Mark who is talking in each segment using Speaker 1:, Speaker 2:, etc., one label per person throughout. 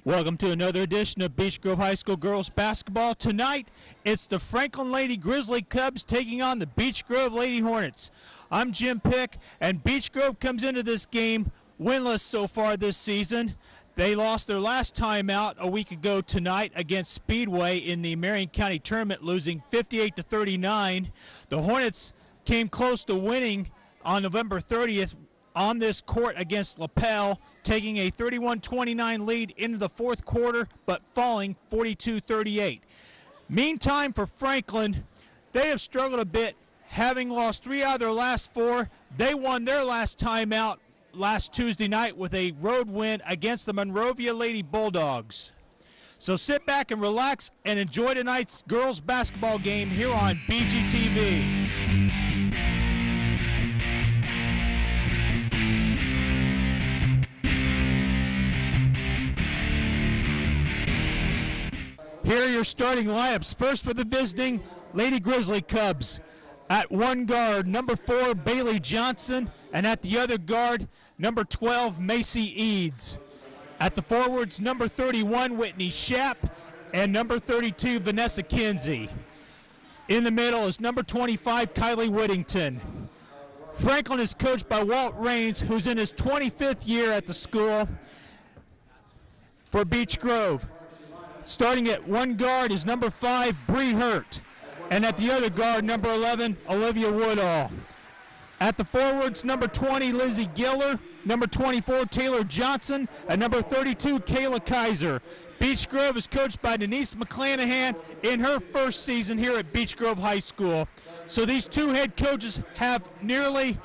Speaker 1: Welcome to another edition of Beech Grove High School girls basketball. Tonight, it's the Franklin Lady Grizzly Cubs taking on the Beech Grove Lady Hornets. I'm Jim Pick, and Beech Grove comes into this game winless so far this season. They lost their last time out a week ago tonight against Speedway in the Marion County tournament, losing 58-39. The Hornets came close to winning on November 30th on this court against LaPel, taking a 31-29 lead into the fourth quarter, but falling 42-38. Meantime, for Franklin, they have struggled a bit, having lost 3 out of their last 4. They won their last time out last Tuesday night with a road win against the Monrovia Lady Bulldogs. So sit back and relax and enjoy tonight's girls basketball game here on BGTV. Here are your starting lineups. First for the visiting Lady Grizzly Cubs. At one guard, number 4, Bailey Johnson, and at the other guard, number 12, Macy Eads. At the forwards, number 31, Whitney Schapp, and number 32, Vanessa Kinsey. In the middle is number 25, Kylie Whittington. Franklin is coached by Walt Raines, who's in his 25th year at the school for Beech Grove. Starting at one guard is number 5, Bree Hurt. And at the other guard, number 11, Olivia Woodall. At the forwards, number 20, Lizzie Giller, number 24, Taylor Johnson, and number 32, Kayla Kaiser. Beech Grove is coached by Denise McClanahan in her first season here at Beech Grove High School. So these two head coaches have nearly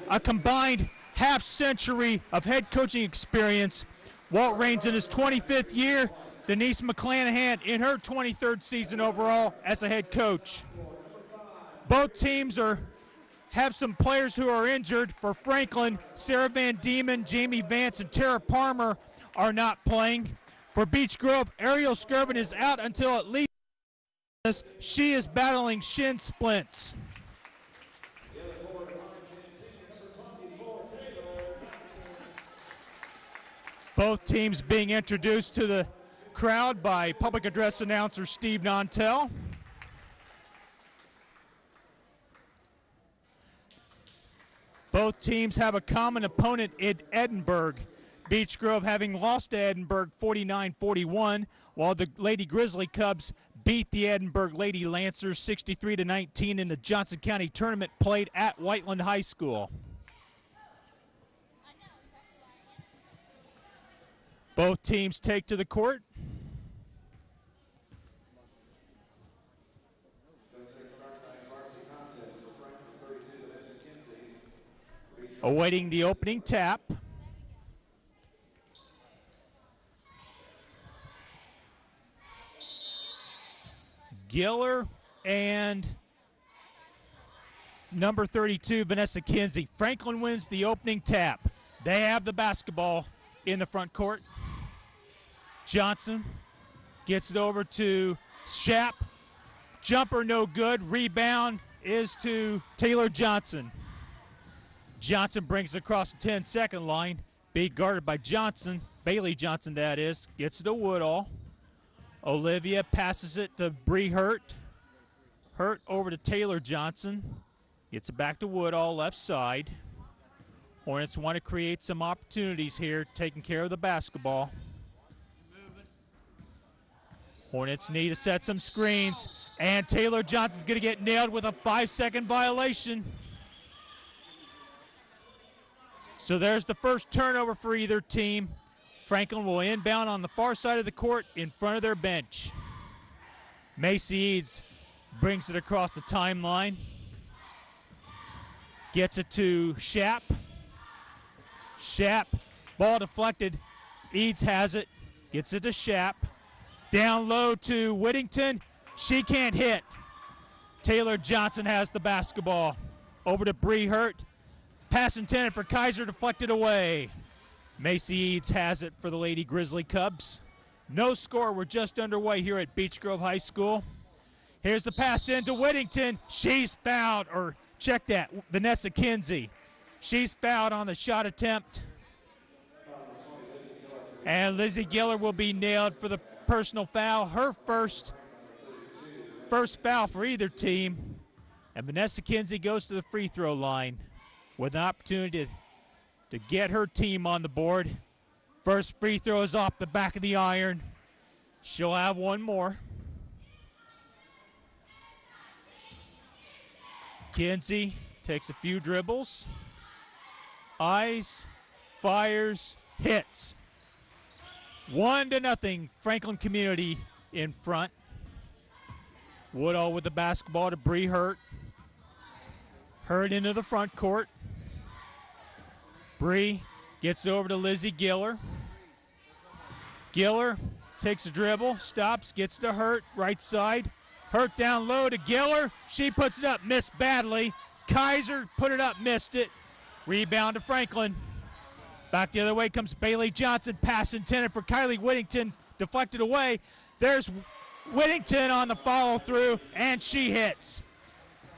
Speaker 1: a combined half-century of head coaching experience. Walt Raines in his 25th year, Denise McClanahan in her 23rd season overall as a head coach. Both teams have some players who are injured. For Franklin, Sarah Van Diemen, Jamie Vance, and Tara Palmer are not playing. For Beech Grove, Ariel Skirvin is out until at least she is battling shin splints. Both teams being introduced to the crowd by public address announcer Steve Nantel. Both teams have a common opponent in Edinburgh. Beech Grove having lost to Edinburgh 49-41, while the Lady Grizzly Cubs beat the Edinburgh Lady Lancers 63-19 in the Johnson County tournament played at Whiteland High School. Both teams take to the court. Awaiting the opening tap. Giller and number 32, Vanessa Kinsey. Franklin wins the opening tap. They have the basketball in the front court. Johnson gets it over to Schapp. Jumper no good. Rebound is to Taylor Johnson. Johnson brings it across the 10-second line. Being guarded by Johnson, Bailey Johnson that is, gets it to Woodall. Olivia passes it to Bree Hurt. Hurt over to Taylor Johnson. Gets it back to Woodall, left side. Hornets want to create some opportunities here, taking care of the basketball. Hornets need to set some screens, and Taylor Johnson's going to get nailed with a 5-second violation. So there's the first turnover for either team. Franklin will inbound on the far side of the court in front of their bench. Macy Eads brings it across the timeline. Gets it to Schapp. Schapp, ball deflected. Eads has it. Gets it to Schapp. Down low to Whittington. She can't hit. Taylor Johnson has the basketball. Over to Bree Hurt. Pass intended for Kaiser, deflected away. Macy Eads has it for the Lady Grizzly Cubs. No score, we're just underway here at Beech Grove High School. Here's the pass in to Whittington. She's fouled, or check that, Vanessa Kinsey. She's fouled on the shot attempt. And Lizzie Giller will be nailed for the personal foul, her first foul for either team. And Vanessa Kinsey goes to the free throw line with an opportunity to get her team on the board. First free throw is off the back of the iron. She'll have one more. Kinsey takes a few dribbles. Eyes, fires, hits. 1-0, Franklin Community in front. Woodall with the basketball to Bree Hurt. Hurt into the front court. Bree gets over to Lizzie Giller. Giller takes a dribble, stops, gets to Hurt, right side. Hurt down low to Giller. She puts it up, missed badly. Kaiser put it up, missed it. Rebound to Franklin. Back the other way comes Bailey Johnson. Pass intended for Kylie Whittington. Deflected away. There's Whittington on the follow through, and she hits.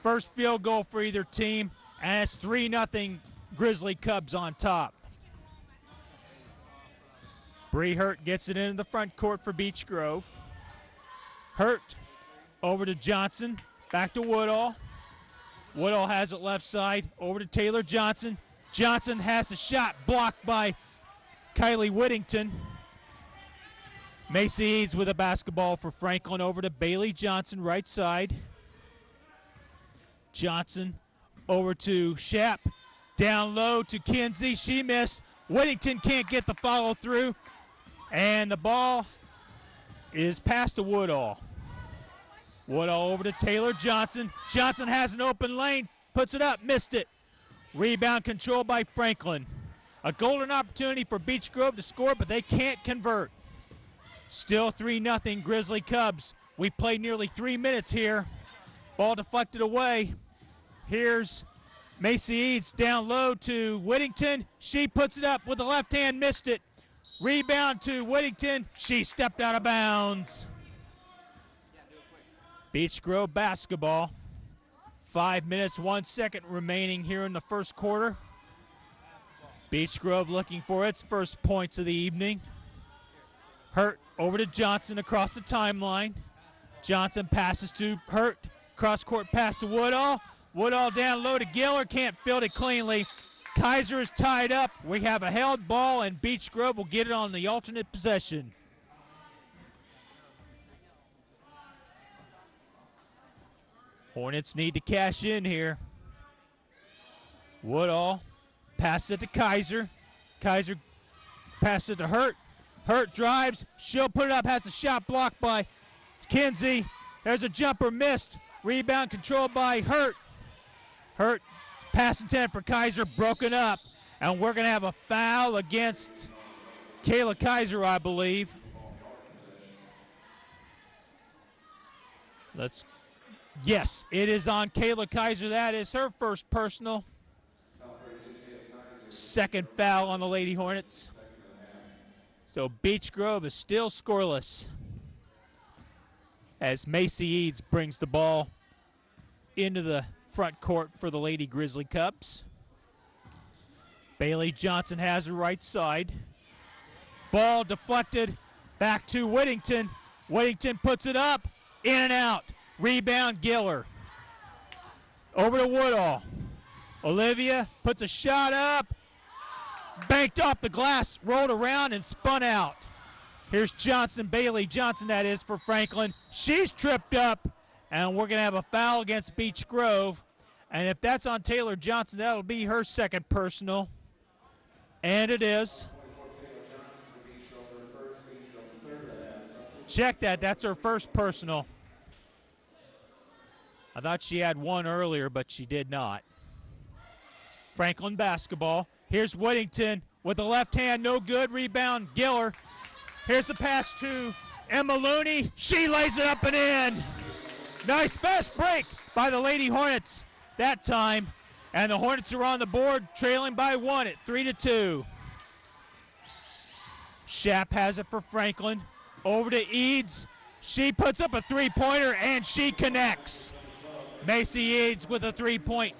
Speaker 1: First field goal for either team, and it's 3-0 Grizzly Cubs on top. Bree Hurt gets it into the front court for Beech Grove. Hurt over to Johnson. Back to Woodall. Woodall has it left side. Over to Taylor Johnson. Johnson has the shot blocked by Kylie Whittington. Macy Eads with a basketball for Franklin. Over to Bailey Johnson, right side. Johnson over to Shapp. Down low to Kinsey. She missed. Whittington can't get the follow through. And the ball is passed to Woodall. Woodall over to Taylor Johnson. Johnson has an open lane. Puts it up. Missed it. Rebound controlled by Franklin. A golden opportunity for Beech Grove to score, but they can't convert. Still 3-0 Grizzly Cubs. We played nearly 3 minutes here. Ball deflected away. Here's Macy Eads down low to Whittington. She puts it up with the left hand, missed it. Rebound to Whittington. She stepped out of bounds. Beech Grove basketball. 5 minutes, 1 second remaining here in the first quarter. Beech Grove looking for its first points of the evening. Hurt over to Johnson across the timeline. Johnson passes to Hurt. Cross-court pass to Woodall. Woodall down low to Giller. Can't field it cleanly. Kaiser is tied up. We have a held ball, and Beech Grove will get it on the alternate possession. Hornets need to cash in here. Woodall passes it to Kaiser. Kaiser passes it to Hurt. Hurt drives. She'll put it up. Has a shot blocked by Kinsey. There's a jumper missed. Rebound controlled by Hurt. Hurt pass intended for Kaiser, broken up. And we're going to have a foul against Kayla Kaiser, I believe. Yes, it is on Kayla Kaiser. That is her first personal. Second foul on the Lady Hornets. So Beech Grove is still scoreless as Macy Eads brings the ball into the front court for the Lady Grizzly Cubs. Bailey Johnson has the right side. Ball deflected back to Whittington. Whittington puts it up, in and out. Rebound Giller. Over to Woodall. Olivia puts a shot up. Banked off the glass, rolled around and spun out. Here's Johnson, Bailey Johnson that is for Franklin. She's tripped up, and we're going to have a foul against Beech Grove. And if that's on Taylor Johnson, that'll be her second personal. And it is. Check that, that's her first personal. I thought she had one earlier, but she did not. Franklin basketball. Here's Whittington with the left hand, no good. Rebound, Giller. Here's the pass to Emma Looney. She lays it up and in. Nice fast break by the Lady Hornets that time. And the Hornets are on the board, trailing by 1 at 3-2. Shapp has it for Franklin. Over to Eads. She puts up a three-pointer, and she connects. Macy Eads with a three-point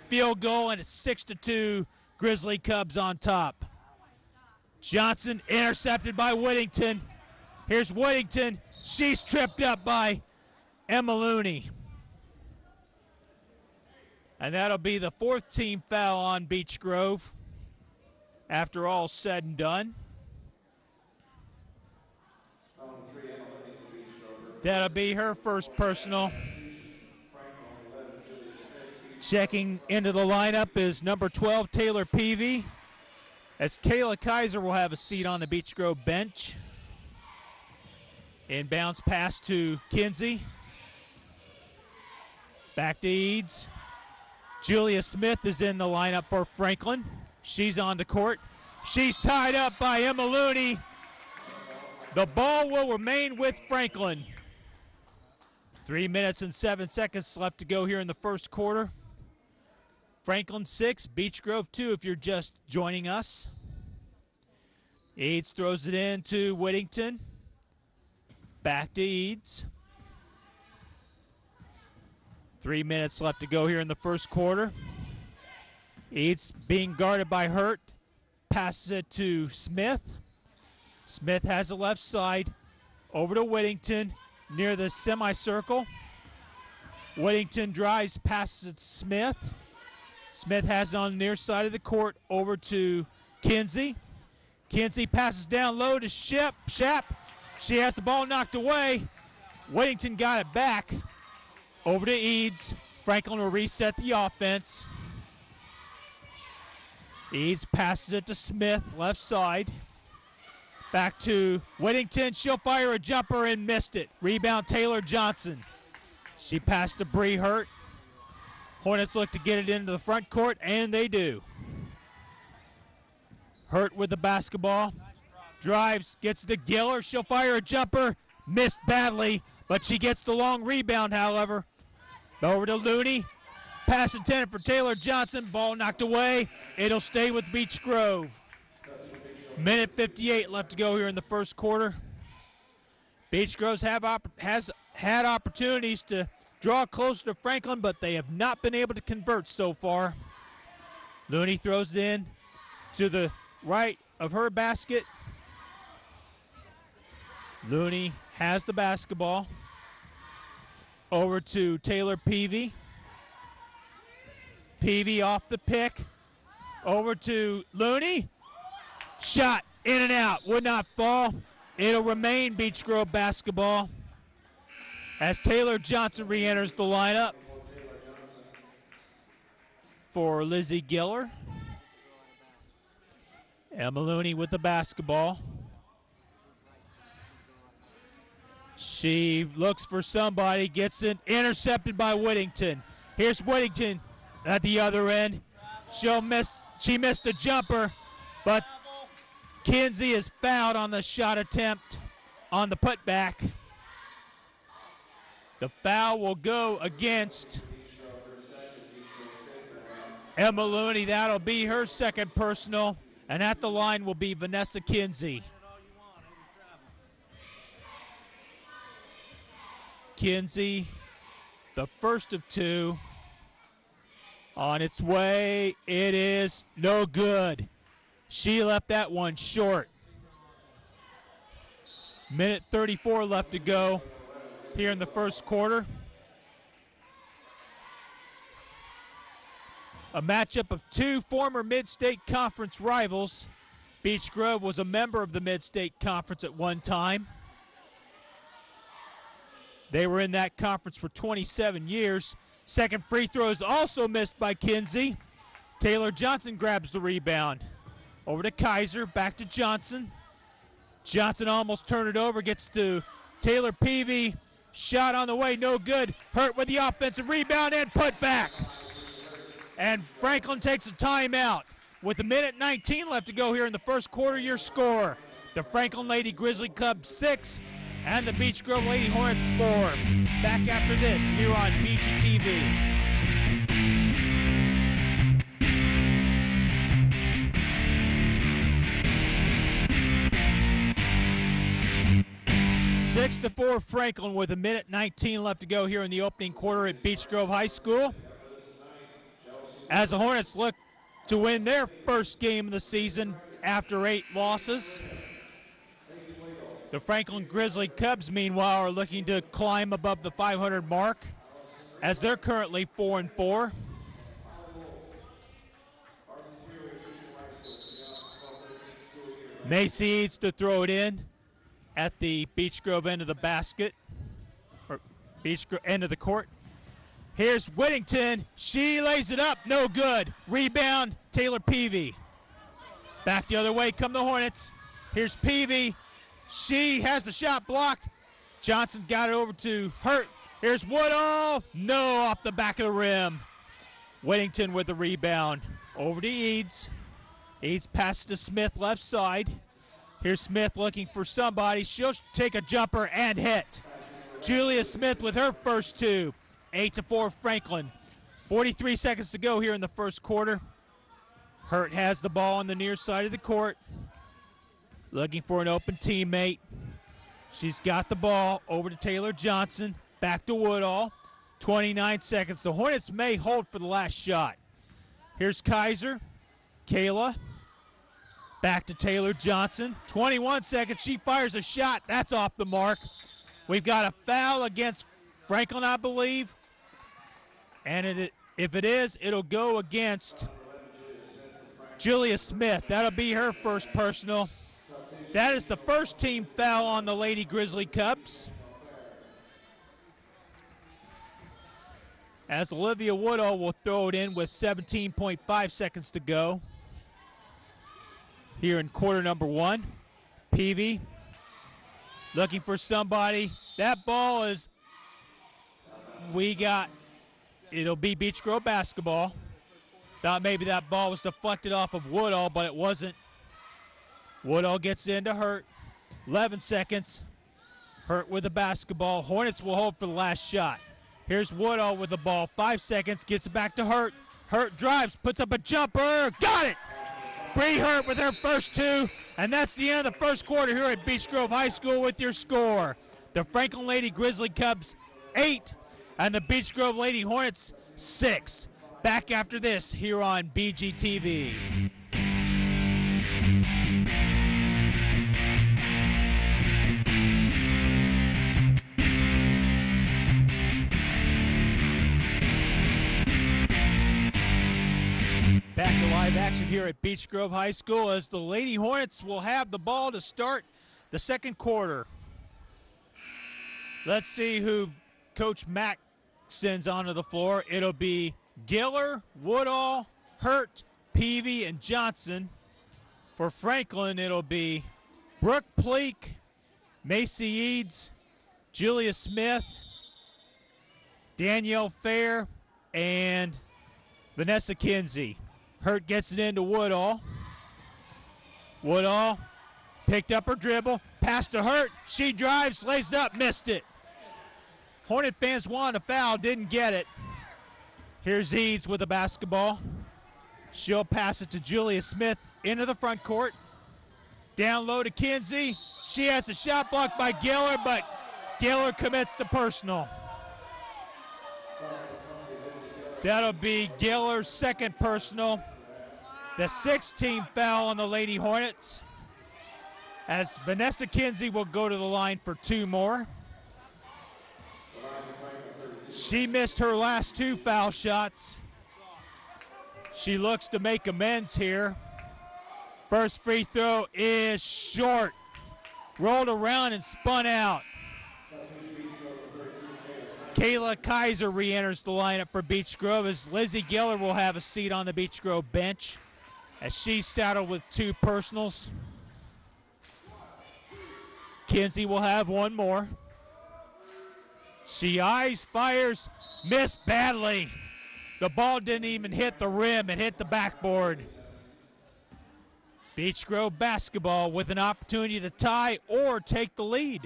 Speaker 1: field goal, and it's 6-2. Grizzly Cubs on top. Johnson intercepted by Whittington. Here's Whittington. She's tripped up by Emma Looney. And that'll be the 4th team foul on Beech Grove after all said and done. That'll be her first personal. Checking into the lineup is number 12, Taylor Peavy, as Kayla Kaiser will have a seat on the Beech Grove bench. Inbounds pass to Kinsey. Back to Eads. Julia Smith is in the lineup for Franklin. She's on the court. She's tied up by Emma Looney. The ball will remain with Franklin. 3 minutes and 7 seconds left to go here in the first quarter. Franklin 6, Beech Grove 2 if you're just joining us. Eads throws it in to Whittington. Back to Eads. 3 minutes left to go here in the first quarter. Eads being guarded by Hurt. Passes it to Smith. Smith has the left side. Over to Whittington near the semicircle. Whittington drives, passes it to Smith. Smith has it on the near side of the court. Over to Kinsey. Kinsey passes down low to Shap. She has the ball knocked away. Whittington got it back. Over to Eads. Franklin will reset the offense. Eads passes it to Smith, left side. Back to Whittington. She'll fire a jumper and missed it. Rebound Taylor Johnson. She passed to Bree Hurt. Hornets look to get it into the front court, and they do. Hurt with the basketball. Drives, gets to Giller. She'll fire a jumper. Missed badly, but she gets the long rebound, however. Over to Looney. Pass intended for Taylor Johnson. Ball knocked away. It'll stay with Beech Grove. Minute 58 left to go here in the first quarter. Beech Grove has had opportunities to draw closer to Franklin, but they have not been able to convert so far. Looney throws it in to the right of her basket. Looney has the basketball. Over to Taylor Peavy. Peavy off the pick. Over to Looney. Shot in and out. Would not fall. It'll remain Beech Grove basketball as Taylor Johnson re-enters the lineup for Lizzie Giller. Emma Looney with the basketball. She looks for somebody, gets it intercepted by Whittington. Here's Whittington at the other end. She missed the jumper, but Kinsey is fouled on the shot attempt on the putback. The foul will go against Emma Looney. That'll be her second personal, and at the line will be Vanessa Kinsey. Kinsey, the first of two. On its way, it is no good. She left that one short. Minute 34 left to go here in the first quarter. A matchup of two former Mid-State Conference rivals. Beech Grove was a member of the Mid-State Conference at one time. They were in that conference for 27 years. Second free throw is also missed by Kinsey. Taylor Johnson grabs the rebound. Over to Kaiser, back to Johnson. Johnson almost turned it over, gets to Taylor Peavy. Shot on the way, no good. Hurt with the offensive rebound and put back. And Franklin takes a timeout. With a minute 19 left to go here in the first quarter, your score. The Franklin Lady Grizzly Club 6 and the Beech Grove Lady Hornets 4. Back after this here on Beechy TV. Six to 4 Franklin with a minute 19 left to go here in the opening quarter at Beech Grove High School. As the Hornets look to win their first game of the season after 8 losses. The Franklin Grizzly Cubs, meanwhile, are looking to climb above the 500 mark as they're currently 4-4. Macy Eads to throw it in at the Beech Grove end of the basket, or Beech Grove end of the court. Here's Whittington. She lays it up. No good. Rebound, Taylor Peavy. Back the other way come the Hornets. Here's Peavy. She has the shot blocked. Johnson got it over to Hurt. Here's Woodall. No, off the back of the rim. Whittington with the rebound. Over to Eads. Eads passes to Smith left side. Here's Smith looking for somebody. She'll take a jumper and hit. Julia Smith with her first 2. 8-4 Franklin. 43 seconds to go here in the first quarter. Hurt has the ball on the near side of the court. Looking for an open teammate. She's got the ball over to Taylor Johnson. Back to Woodall. 29 seconds. The Hornets may hold for the last shot. Here's Kaiser. Kayla. Back to Taylor Johnson. 21 seconds. She fires a shot. That's off the mark. We've got a foul against Franklin, I believe. And if it is, it'll go against Julia Smith. That'll be her first personal. That is the first team foul on the Lady Grizzly Cubs. As Olivia Woodall will throw it in with 17.5 seconds to go here in quarter number 1. Peavy looking for somebody. That ball is, it'll be Beech Grove basketball. Thought maybe that ball was deflected off of Woodall, but it wasn't. Woodall gets into Hurt. 11 seconds. Hurt with the basketball. Hornets will hold for the last shot. Here's Woodall with the ball. 5 seconds. Gets it back to Hurt. Hurt drives. Puts up a jumper. Got it! Bree Hurt with her first 2. And that's the end of the first quarter here at Beech Grove High School with your score. The Franklin Lady Grizzly Cubs 8 and the Beech Grove Lady Hornets 6. Back after this here on BGTV. Back to live action here at Beech Grove High School as the Lady Hornets will have the ball to start the second quarter. Let's see who Coach Mack sends onto the floor. It'll be Giller, Woodall, Hurt, Peavy, and Johnson. For Franklin, it'll be Brooke Pleak, Macy Eads, Julia Smith, Danielle Fair, and Vanessa Kinsey. Hurt gets it into Woodall. Woodall picked up her dribble, passed to Hurt. She drives, lays it up, missed it. Hornet fans wanted a foul, didn't get it. Here's Eads with the basketball. She'll pass it to Julia Smith into the front court. Down low to Kinsey. She has the shot blocked by Giller, but Giller commits the personal. That'll be Giller's second personal. The 6th team foul on the Lady Hornets, as Vanessa Kinsey will go to the line for 2 more. She missed her last 2 foul shots. She looks to make amends here. First free throw is short. Rolled around and spun out. Kayla Kaiser re-enters the lineup for Beech Grove as Lizzie Giller will have a seat on the Beech Grove bench as she's saddled with 2 personals. Kinsey will have 1 more. She eyes, fires, missed badly. The ball didn't even hit the rim, it hit the backboard. Beech Grove basketball with an opportunity to tie or take the lead.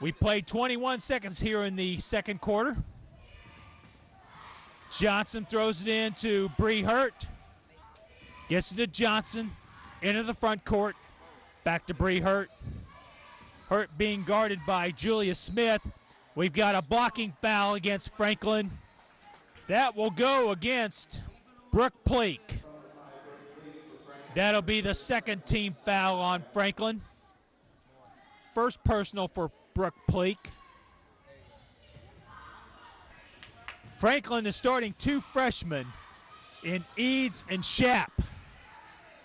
Speaker 1: We played 21 seconds here in the second quarter. Johnson throws it in to Bree Hurt. Gets it to Johnson, into the front court. Back to Bree Hurt. Hurt being guarded by Julia Smith. We've got a blocking foul against Franklin. That will go against Brooke Pleak. That'll be the second team foul on Franklin. First personal for Brooke Pleak. Franklin is starting two freshmen in Eads and Schapp.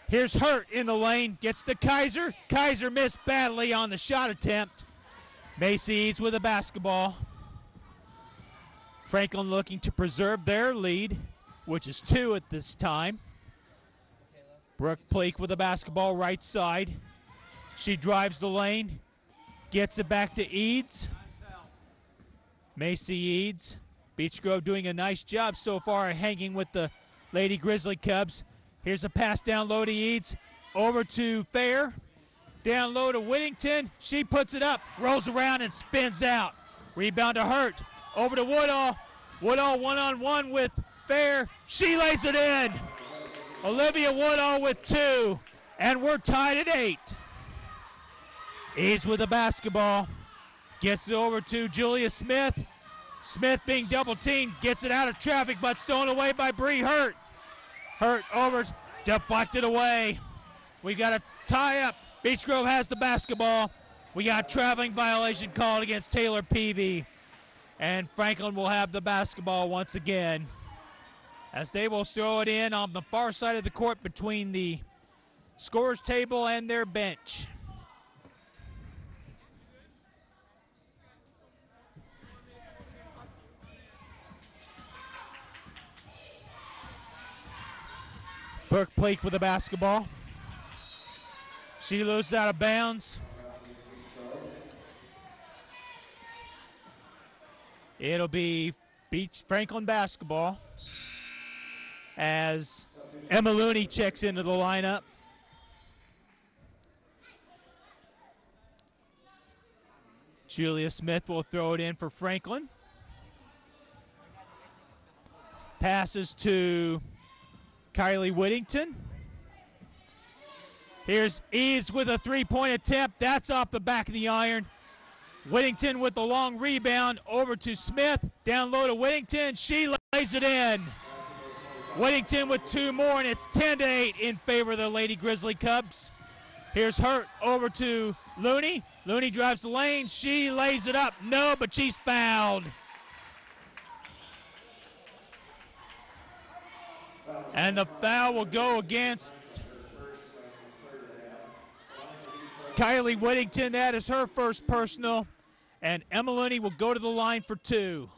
Speaker 1: Here's Hurt in the lane, gets to Kaiser. Kaiser missed badly on the shot attempt. Macy Eads with a basketball. Franklin looking to preserve their lead, which is 2 at this time. Brooke Pleak with a basketball right side. She drives the lane, gets it back to Eads. Macy Eads. Beech Grove doing a nice job so far hanging with the Lady Grizzly Cubs. Here's a pass down low to Eads. Over to Fair. Down low to Whittington. She puts it up, rolls around and spins out. Rebound to Hurt. Over to Woodall. Woodall one-on-one with Fair. She lays it in. Olivia Woodall with 2. And we're tied at 8. Eads with the basketball. Gets it over to Julia Smith. Smith being double-teamed, gets it out of traffic, but stolen away by Bree Hurt. Hurt over, deflected away. We got a tie-up. Beech Grove has the basketball. We got a traveling violation called against Taylor Peavy. And Franklin will have the basketball once again, as they will throw it in on the far side of the court between the scorer's table and their bench. Brooke Pleak with the basketball. She loses out of bounds. It'll be Beech Franklin basketball as Emma Looney checks into the lineup. Julia Smith will throw it in for Franklin. Passes to Kylie Whittington. Here's Eads with a three-point attempt. That's off the back of the iron. Whittington with the long rebound over to Smith. Down low to Whittington. She lays it in. Whittington with 2 more, and it's 10-8 in favor of the Lady Grizzly Cubs. Here's Hurt over to Looney. Looney drives the lane. She lays it up. No, but she's fouled. And the foul will go against Kylie Whittington. That is her first personal. And Emma Looney will go to the line for 2.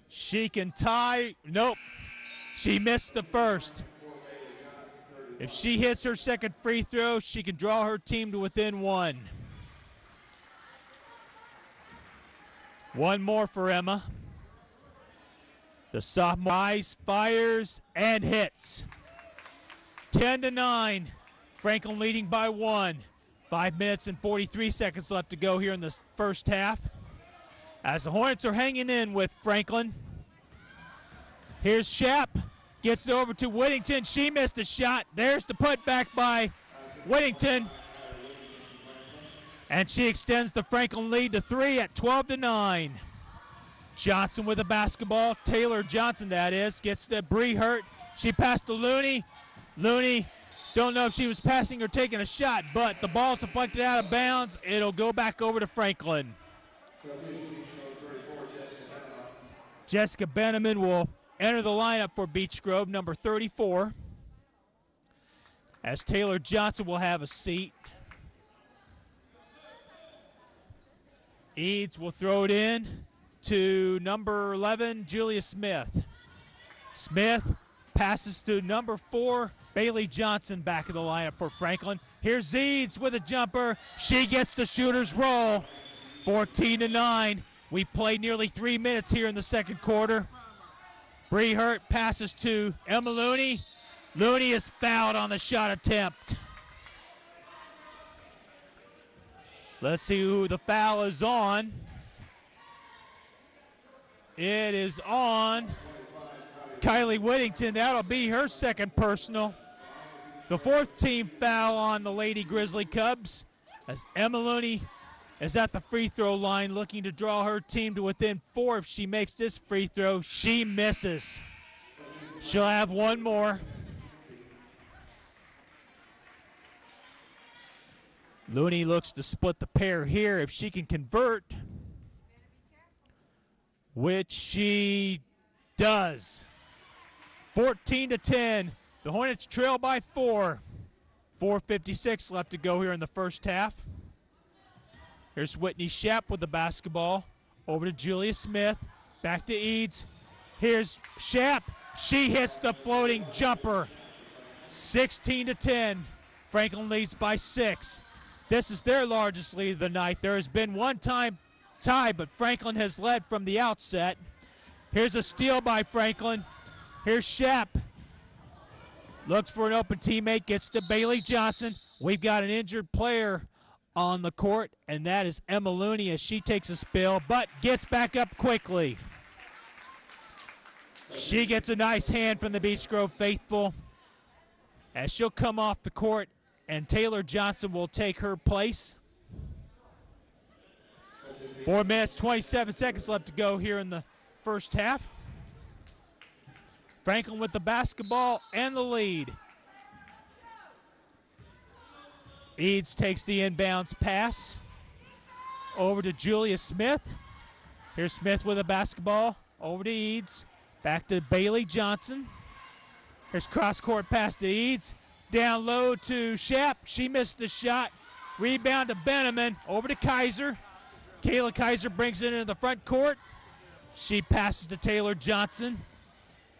Speaker 1: She can tie. Nope. She missed the first. If she hits her second free throw, she can draw her team to within 1. 1 more for Emma. The sophomore eyes, fires, and hits. 10-9. Franklin leading by 1. 5 minutes and 43 seconds left to go here in the first half, as the Hornets are hanging in with Franklin. Here's Schapp. Gets it over to Whittington. She missed the shot. There's the putback by Whittington. And she extends the Franklin lead to 3 at 12-9. Johnson with the basketball. Taylor Johnson, that is. Gets to Bree Hurt. She passed to Looney. Looney, don't know if she was passing or taking a shot, but the ball's deflected out of bounds. It'll go back over to Franklin. Jessica Benneman will enter the lineup for Beech Grove, number 34, as Taylor Johnson will have a seat. Eads will throw it in to number 11, Julia Smith. Smith passes to number 4, Bailey Johnson, back in the lineup for Franklin. Here's Eads with a jumper. She gets the shooter's roll. 14-9. We played nearly 3 minutes here in the second quarter. Bree Hurt passes to Emma Looney. Looney is fouled on the shot attempt. Let's see who the foul is on. It is on Kylie Whittington. That'll be her second personal. The 4th team foul on the Lady Grizzly Cubs, as Emma Looney is at the free throw line looking to draw her team to within 4. If she makes this free throw, she misses. She'll have 1 more. Looney looks to split the pair here if she can convert, which she does. 14-10. The Hornets trail by 4. 4:56 left to go here in the first half. Here's Whitney Shep with the basketball. Over to Julia Smith. Back to Eads. Here's Shep. She hits the floating jumper. 16-10. Franklin leads by 6. This is their largest lead of the night. There has been one time tie, but Franklin has led from the outset. Here's a steal by Franklin. Here's Shep. Looks for an open teammate, gets to Bailey Johnson. We've got an injured player on the court, and that is Emma Looney as she takes a spill, but gets back up quickly. She gets a nice hand from the Beech Grove faithful as she'll come off the court, and Taylor Johnson will take her place. 4 minutes, 27 seconds left to go here in the first half. Franklin with the basketball and the lead. Eads takes the inbounds pass over to Julia Smith. Here's Smith with a basketball over to Eads. Back to Bailey Johnson. Here's cross-court pass to Eads. Down low to Shep. She missed the shot. Rebound to Benneman. Over to Kaiser. Kayla Kaiser brings it into the front court. She passes to Taylor Johnson.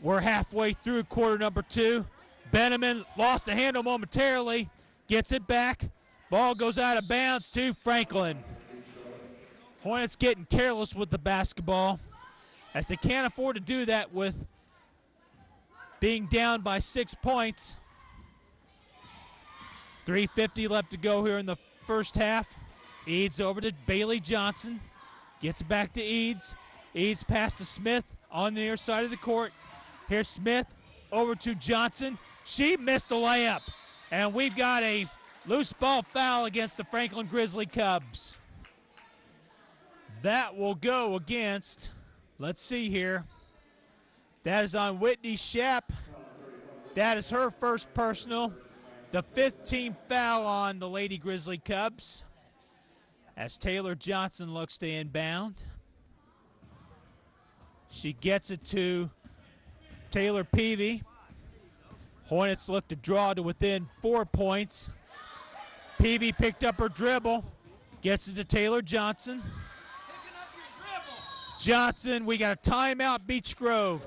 Speaker 1: We're halfway through quarter number 2. Benneman lost the handle momentarily. Gets it back. Ball goes out of bounds to Franklin. Hornets getting careless with the basketball, as they can't afford to do that with being down by 6 points. 3:50 left to go here in the first half. Eads over to Bailey Johnson. Gets back to Eads. Eads pass to Smith on the near side of the court. Here's Smith over to Johnson. She missed the layup. And we've got a loose ball foul against the Franklin Grizzly Cubs. That will go against, let's see here. That is on Whitney Shep. That is her first personal. The 15th foul on the Lady Grizzly Cubs, as Taylor Johnson looks to inbound. She gets it to Taylor Peavy. Hornets look to draw to within 4 points. Peavy picked up her dribble, gets it to Taylor Johnson. Johnson, we got a timeout, Beech Grove.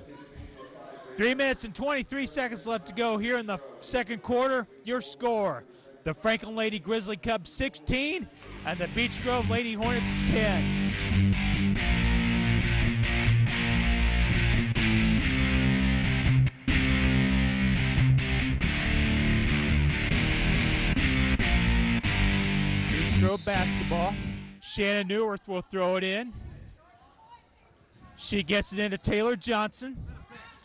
Speaker 1: 3 minutes and 23 seconds left to go here in the second quarter. Your score, the Franklin Lady Grizzly Cubs 16 and the Beech Grove Lady Hornets 10. Beech Grove basketball. Shannon Neuwirth will throw it in. She gets it into Taylor Johnson.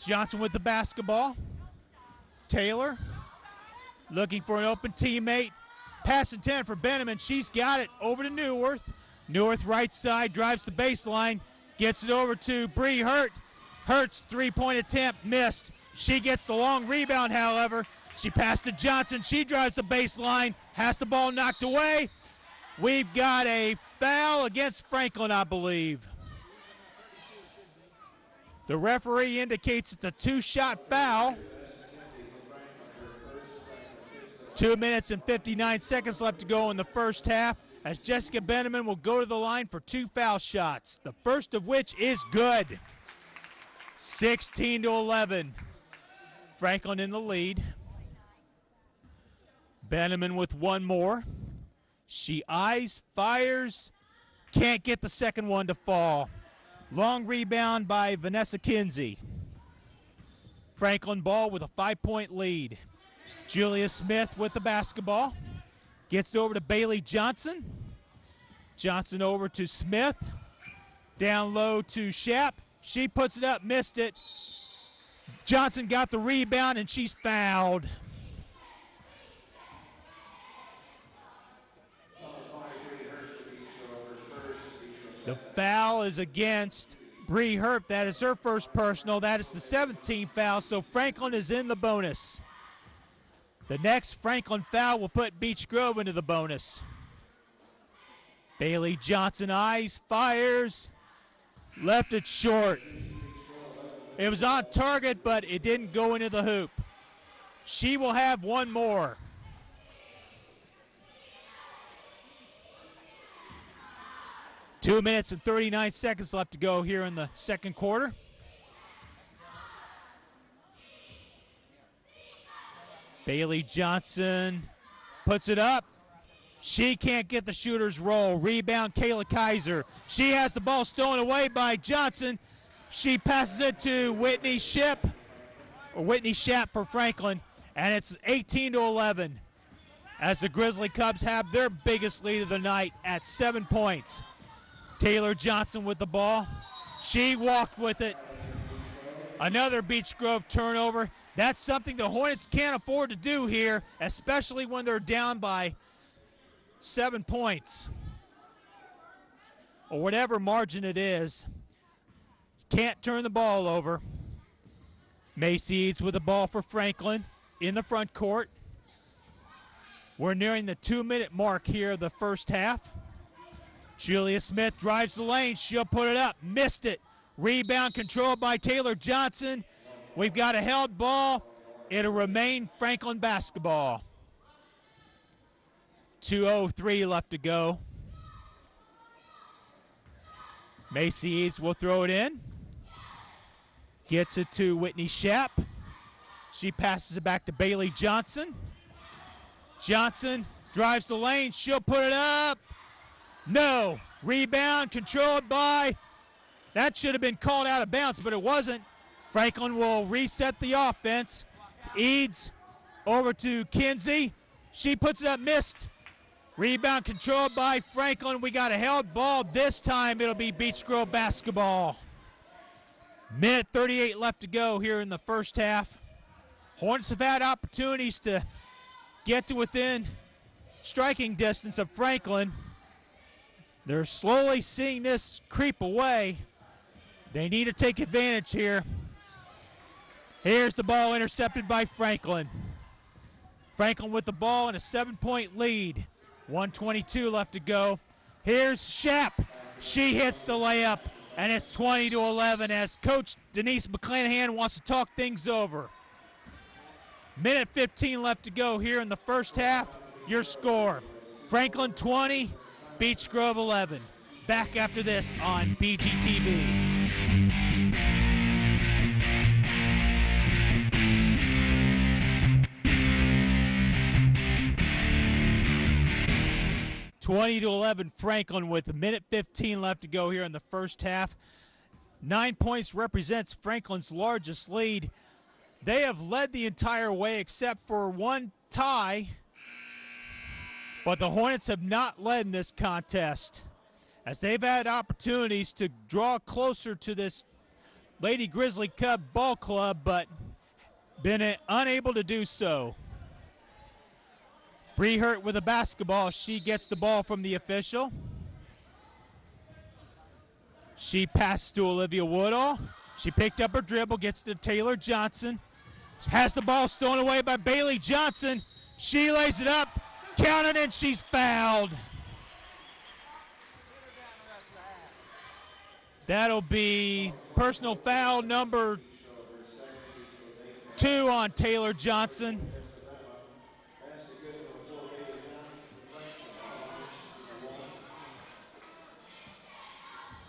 Speaker 1: Johnson with the basketball. Taylor looking for an open teammate. Pass intended for Benneman. She's got it over to Neuwirth. Neuwirth right side, drives the baseline, gets it over to Bree Hurt. Hurt's three-point attempt missed. She gets the long rebound, however. She passed to Johnson. She drives the baseline, has the ball knocked away. We've got a foul against Franklin, I believe. The referee indicates it's a two-shot foul. 2 minutes and 59 seconds left to go in the first half, as Jessica Benneman will go to the line for 2 foul shots, the first of which is good. 16-11. Franklin in the lead. Benneman with one more. She eyes, fires, can't get the second one to fall. Long rebound by Vanessa Kinsey. Franklin ball with a 5-point lead. Julia Smith with the basketball. Gets over to Bailey Johnson. Johnson over to Smith. Down low to Shep. She puts it up, missed it. Johnson got the rebound and she's fouled. The foul is against Bree Hurt. That is her first personal. That is the 17th foul, so Franklin is in the bonus. The next Franklin foul will put Beech Grove into the bonus. Bailey Johnson eyes, fires, left it short. It was on target, but it didn't go into the hoop. She will have one more. Two minutes and 39 seconds left to go here in the second quarter. Bailey Johnson puts it up. She can't get the shooter's roll. Rebound, Kayla Kaiser. She has the ball stolen away by Johnson. She passes it to Whitney Ship for Franklin, and it's 18-11 as the Grizzly Cubs have their biggest lead of the night at 7 points. Taylor Johnson with the ball. She walked with it. Another Beech Grove turnover. That's something the Hornets can't afford to do here, especially when they're down by 7 points or whatever margin it is. Can't turn the ball over. Macy Eads with the ball for Franklin in the front court. We're nearing the 2-minute mark here of the first half. Julia Smith drives the lane. She'll put it up. Missed it. Rebound controlled by Taylor Johnson. We've got a held ball. It'll remain Franklin basketball. 2:03 left to go. Macy Eads will throw it in. Gets it to Whitney Shapp. She passes it back to Bailey Johnson. Johnson drives the lane. She'll put it up. No. Rebound controlled by, that should have been called out of bounds, but it wasn't. Franklin will reset the offense. Eads over to Kinsey. She puts it up, missed. Rebound controlled by Franklin. We got a held ball. This time it'll be Beech Grove basketball. Minute 38 left to go here in the first half. Hornets have had opportunities to get to within striking distance of Franklin. They're slowly seeing this creep away. They need to take advantage here. Here's the ball intercepted by Franklin. Franklin with the ball and a 7-point lead. 1:22 left to go. Here's Shapp. She hits the layup, and it's 20-11 as Coach Denise McClanahan wants to talk things over. Minute 15 left to go here in the first half. Your score, Franklin 20, Beech Grove 11. Back after this on BGTV. (20-11) Franklin with a minute 15 left to go here in the first half. 9 points represents Franklin's largest lead. They have led the entire way except for one tie, but the Hornets have not led in this contest as they've had opportunities to draw closer to this Lady Grizzly Cub ball club, but been unable to do so. Brehert with a basketball. She gets the ball from the official. She passes to Olivia Woodall. She picked up her dribble, gets to Taylor Johnson. Has the ball stolen away by Bailey Johnson. She lays it up, counted, and she's fouled. That'll be personal foul number 2 on Taylor Johnson.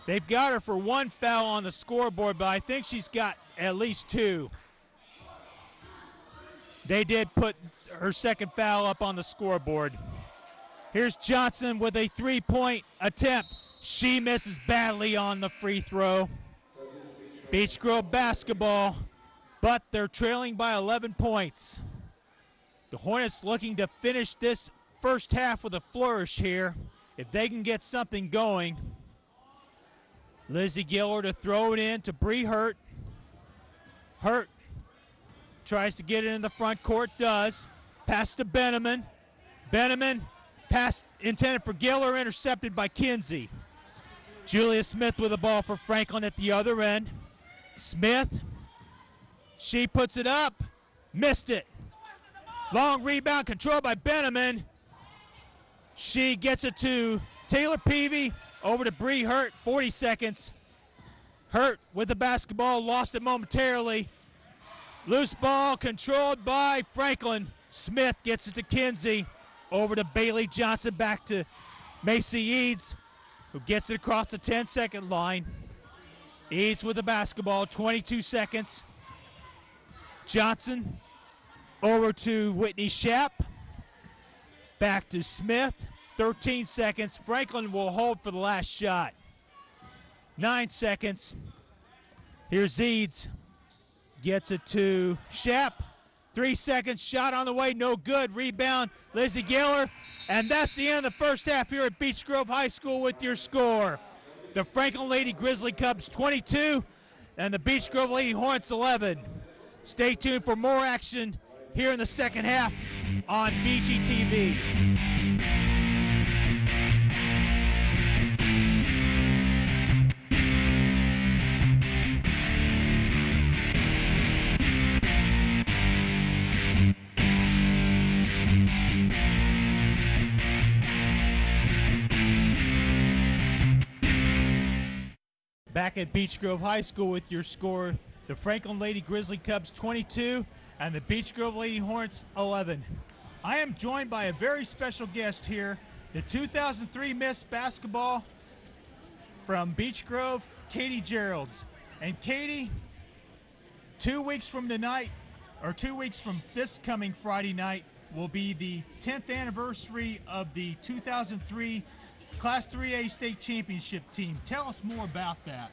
Speaker 1: They've got her for 1 foul on the scoreboard, but I think she's got at least 2. They did put her second foul up on the scoreboard. Here's Johnson with a 3-point attempt. She misses badly on the free throw. Beech Grove basketball, but they're trailing by 11 points. The Hornets looking to finish this first half with a flourish here if they can get something going. Lizzie Giller to throw it in to Brehert. Hurt tries to get it in the front court, does. Pass to Benneman. Benneman, pass intended for Giller, intercepted by Kinsey. Julia Smith with the ball for Franklin at the other end. Smith, she puts it up, missed it. Long rebound controlled by Benneman. She gets it to Taylor Peavy over to Bree Hurt, 40 seconds. Hurt with the basketball, lost it momentarily. Loose ball controlled by Franklin. Smith gets it to Kinsey. Over to Bailey Johnson, back to Macy Eads, who gets it across the 10-second line. Eads with the basketball, 22 seconds. Johnson over to Whitney Schapp. Back to Smith, 13 seconds. Franklin will hold for the last shot. 9 seconds. Here's Eads. Gets it to Schapp. 3 seconds. Shot on the way. No good. Rebound. Lizzie Gaylor. And that's the end of the first half here at Beech Grove High School with your score. The Franklin Lady Grizzly Cubs 22 and the Beech Grove Lady Hornets 11. Stay tuned for more action here in the second half on BGTV. Back at Beech Grove High School with your score, the Franklin Lady Grizzly Cubs 22 and the Beech Grove Lady Hornets 11. I am joined by a very special guest here, the 2003 Miss Basketball from Beech Grove, Katie Geralds. And Katie, 2 weeks from tonight, or 2 weeks from this coming Friday night, will be the 10th anniversary of the 2003 Class 3A State Championship team. Tell us more about that.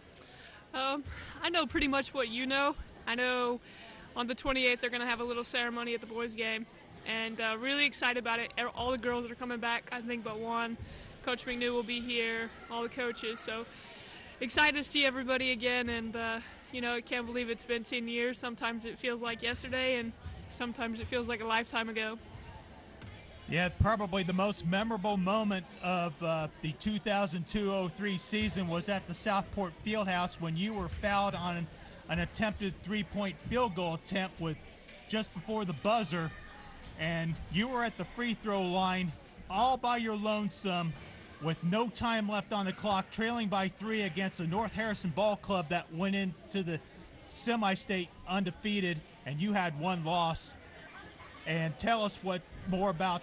Speaker 2: I know pretty much what you know. I know on the 28th they're going to have a little ceremony at the boys' game, and really excited about it. All the girls are coming back, I think, but one. Coach McNew will be here, all the coaches. So excited to see everybody again, and I can't believe it's been 10 years. Sometimes it feels like yesterday, and sometimes it feels like a lifetime ago.
Speaker 1: Yeah, probably the most memorable moment of the 2002-03 season was at the Southport Fieldhouse when you were fouled on an attempted three-point field goal attempt with just before the buzzer, and you were at the free throw line all by your lonesome with no time left on the clock, trailing by 3 against the North Harrison Ball Club that went into the semi-state undefeated, and you had one loss. And tell us more about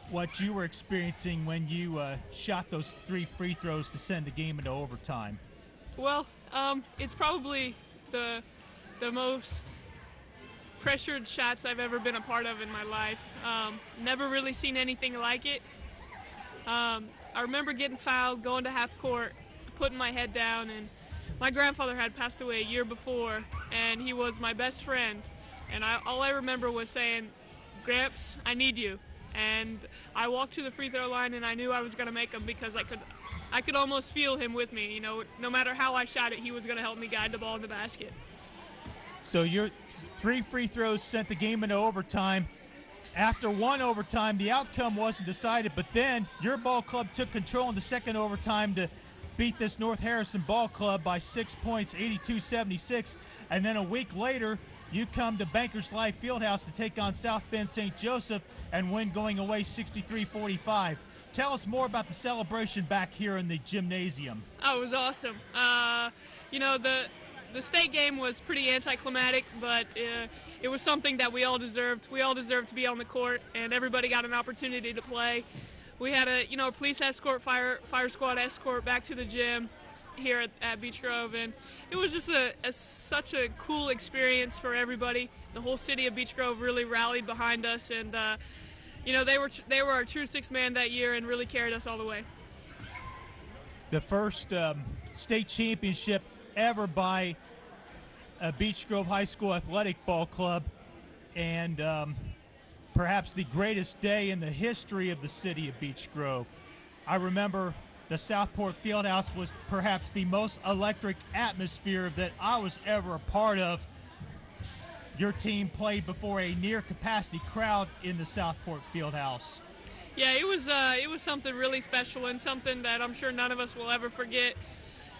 Speaker 1: what you were experiencing when you shot those 3 free throws to send the game into overtime.
Speaker 2: Well, it's probably the most pressured shots I've ever been a part of in my life. Never really seen anything like it. I remember getting fouled, going to half court, putting my head down, and my grandfather had passed away a year before, and he was my best friend. And all I remember was saying, "Gramps, I need you." And I walked to the free throw line, and I knew I was going to make them because I could almost feel him with me. No matter how I shot it, he was going to help me guide the ball in the basket.
Speaker 1: So your 3 free throws sent the game into overtime. After one overtime, the outcome wasn't decided, but then your ball club took control in the second overtime to beat this North Harrison Ball Club by 6 points, 82-76. And then a week later, you come to Bankers Life Fieldhouse to take on South Bend St. Joseph and win going away 63-45. Tell us more about the celebration back here in the gymnasium.
Speaker 2: Oh, it was awesome. The state game was pretty anticlimactic, but it was something that we all deserved. We all deserved to be on the court, and everybody got an opportunity to play. We had a police escort, fire squad escort back to the gym here at Beech Grove, and it was just such a cool experience for everybody. The whole city of Beech Grove really rallied behind us, and they were our true sixth man that year and really carried us all the way.
Speaker 1: The first state championship ever by a Beech Grove High School athletic ball club, and perhaps the greatest day in the history of the city of Beech Grove. I remember the Southport Fieldhouse was perhaps the most electric atmosphere that I was ever a part of. Your team played before a near-capacity crowd in the Southport Fieldhouse.
Speaker 2: Yeah, it was something really special and something that I'm sure none of us will ever forget.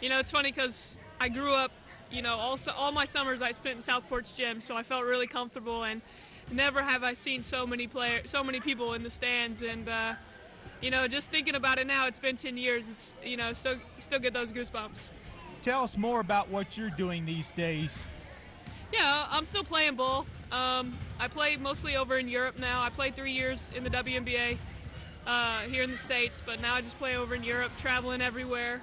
Speaker 2: It's funny because I grew up, all my summers I spent in Southport's gym, so I felt really comfortable, and never have I seen so many people in the stands, and you know, just thinking about it now, it's been 10 years. It's, you know, still get those goosebumps.
Speaker 1: Tell us more about what you're doing these days.
Speaker 2: Yeah, I'm still playing bull. I play mostly over in Europe now. I played 3 years in the WNBA here in the States, but now I just play over in Europe, traveling everywhere.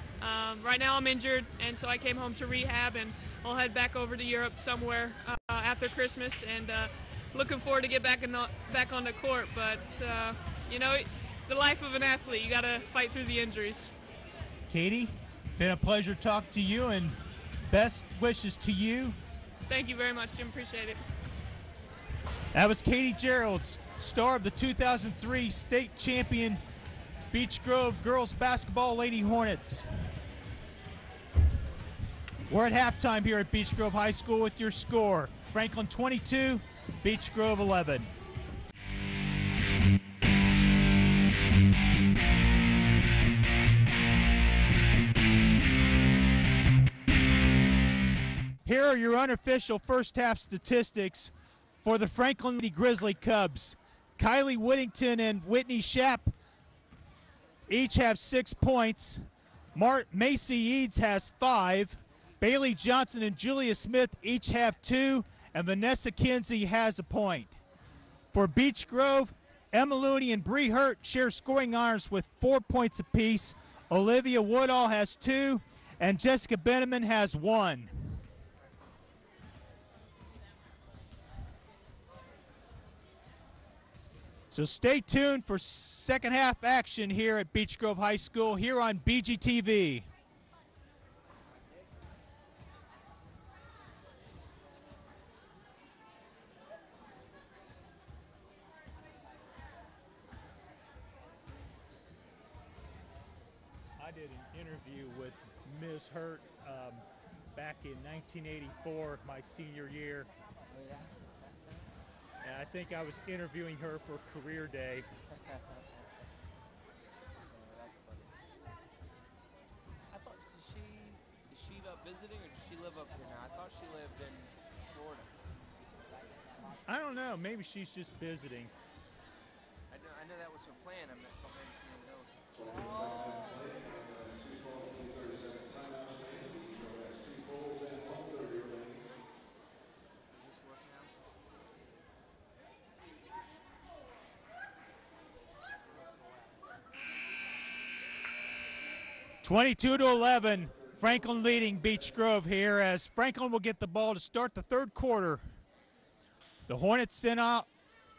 Speaker 2: Right now I'm injured, and so I came home to rehab, and I'll head back over to Europe somewhere after Christmas, and looking forward to get back on the court. But, you know, the life of an athlete, you got to fight through the injuries.
Speaker 1: Katie, been a pleasure talking to you, and best wishes to you.
Speaker 2: Thank you very much, Jim. Appreciate it.
Speaker 1: That was Katie Geralds, star of the 2003 state champion Beech Grove girls basketball Lady Hornets. We're at halftime here at Beech Grove High School with your score: Franklin 22, Beech Grove 11. Here are your unofficial first half statistics for the Franklin Lady Grizzly Cubs. Kylie Whittington and Whitney Schapp each have 6 points. Macy Eads has 5. Bailey Johnson and Julia Smith each have 2. And Vanessa Kinsey has a point. For Beech Grove, Emma Looney and Bree Hurt share scoring honors with 4 points apiece. Olivia Woodall has 2. And Jessica Benjamin has 1. So stay tuned for second half action here at Beech Grove High School here on BGTV. I did an interview with Ms. Hurt back in 1984, my senior year. And I think I was interviewing her for Career Day.
Speaker 3: I thought, is she up visiting, or does she live up here now? I thought she lived in Florida.
Speaker 1: I don't know, maybe she's just visiting.
Speaker 3: I know that was her plan. I thought maybe she didn't know. Is this working out?
Speaker 1: 22-11, Franklin leading Beech Grove here as Franklin will get the ball to start the third quarter. The Hornets sent out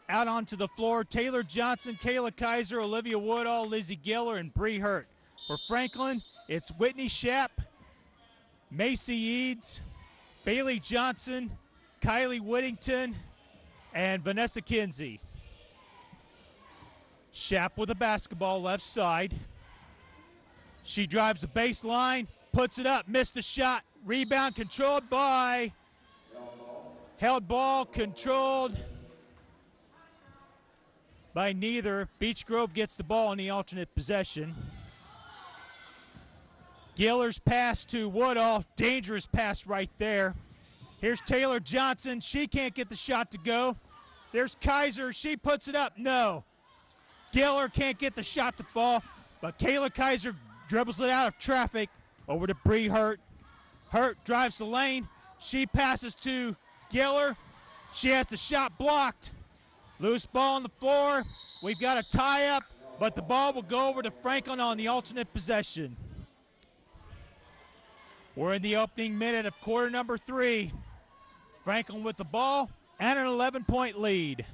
Speaker 1: onto the floor Taylor Johnson, Kayla Kaiser, Olivia Woodall, Lizzie Giller, and Bree Hurt. For Franklin, it's Whitney Schapp, Macy Eads, Bailey Johnson, Kylie Whittington, and Vanessa Kinsey. Schapp with the basketball left side. She drives the baseline, puts it up, missed the shot. Rebound controlled by, held ball controlled by neither. Beech Grove gets the ball in the alternate possession. Giller's pass to Woodall, dangerous pass right there. Here's Taylor Johnson, she can't get the shot to go. There's Kaiser, she puts it up, no. Giller can't get the shot to fall, but Kayla Kaiser dribbles it out of traffic over to Bree Hurt. Hurt drives the lane. She passes to Giller. She has the shot blocked. Loose ball on the floor. We've got a tie-up, but the ball will go over to Franklin on the alternate possession. We're in the opening minute of quarter number 3. Franklin with the ball and an 11-point lead.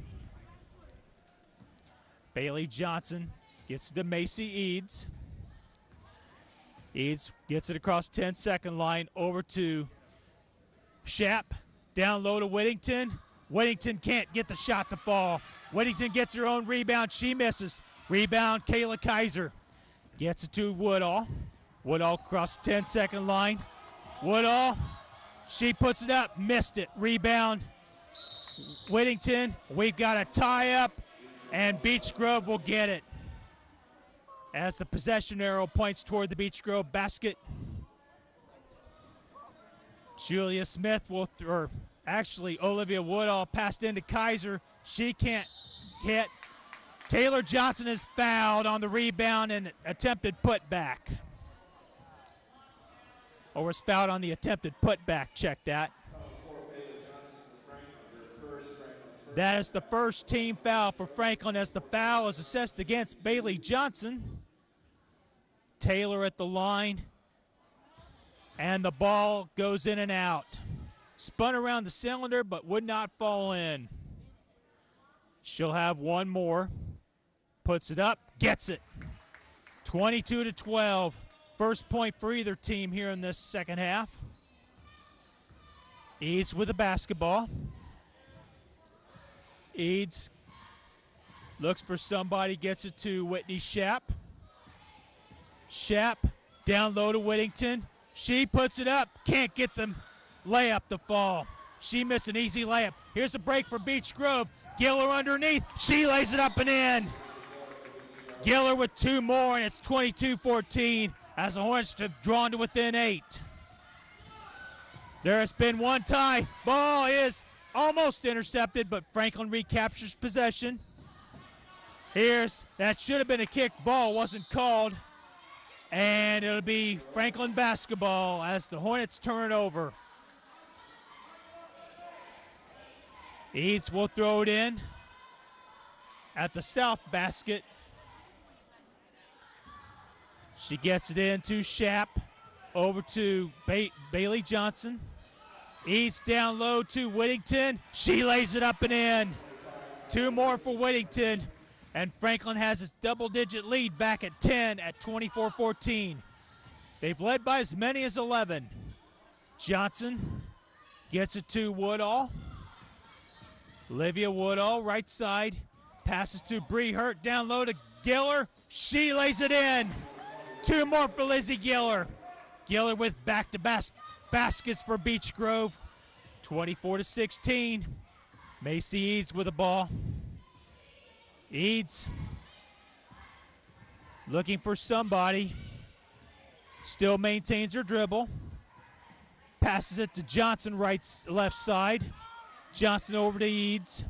Speaker 1: Bailey Johnson gets to Macy Eads. Eads gets it across 10-second line over to Schapp. Down low to Whittington. Whittington can't get the shot to fall. Whittington gets her own rebound. She misses. Rebound, Kayla Kaiser. Gets it to Woodall. Woodall across 10-second line. Woodall, she puts it up, missed it. Rebound, Whittington. We've got a tie-up, and Beech Grove will get it as the possession arrow points toward the Beech Grove basket. Julia Smith will, actually Olivia Woodall passed into Kaiser. She can't hit. Taylor Johnson is fouled on the rebound and attempted putback. Or was fouled on the attempted putback. Check that. That is the first team foul for Franklin, as the foul is assessed against Bailey Johnson. Taylor at the line. And the ball goes in and out. Spun around the cylinder but would not fall in. She'll have one more. Puts it up, gets it. 22-12. First point for either team here in this second half. Eads with the basketball. Eads looks for somebody, gets it to Whitney Schapp. Schapp down low to Whittington. She puts it up, can't get the layup to fall. She missed an easy layup. Here's a break for Beech Grove. Giller underneath, she lays it up and in. Giller with two more, and it's 22-14 as the Hornets have drawn to within 8. There has been one tie. Ball is almost intercepted, but Franklin recaptures possession. That should have been a kick. Ball wasn't called. And it'll be Franklin basketball as the Hornets turn it over. Eads will throw it in at the south basket. She gets it in to Schapp, over to Bailey Johnson. Eads down low to Whittington. She lays it up and in. Two more for Whittington. And Franklin has its double-digit lead back at 10 at 24-14. They've led by as many as 11. Johnson gets it to Woodall. Olivia Woodall, right side. Passes to Bree Hurt, down low to Giller. She lays it in. Two more for Lizzie Giller. Giller with back-to-back baskets for Beech Grove. 24-16. Macy Eads with the ball. Eads looking for somebody. Still maintains her dribble. Passes it to Johnson, left side. Johnson over to Eads.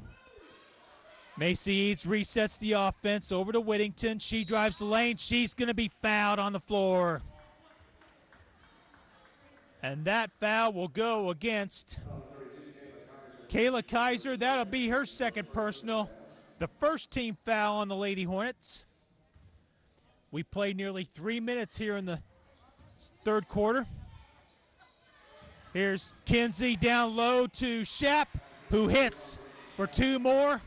Speaker 1: Macy Eads resets the offense over to Whittington. She drives the lane. She's going to be fouled on the floor. And that foul will go against Kayla Kaiser. That'll be her second personal. The first team foul on the Lady Hornets. We played nearly 3 minutes here in the third quarter. Here's Kinsey down low to Schapp, who hits for two more.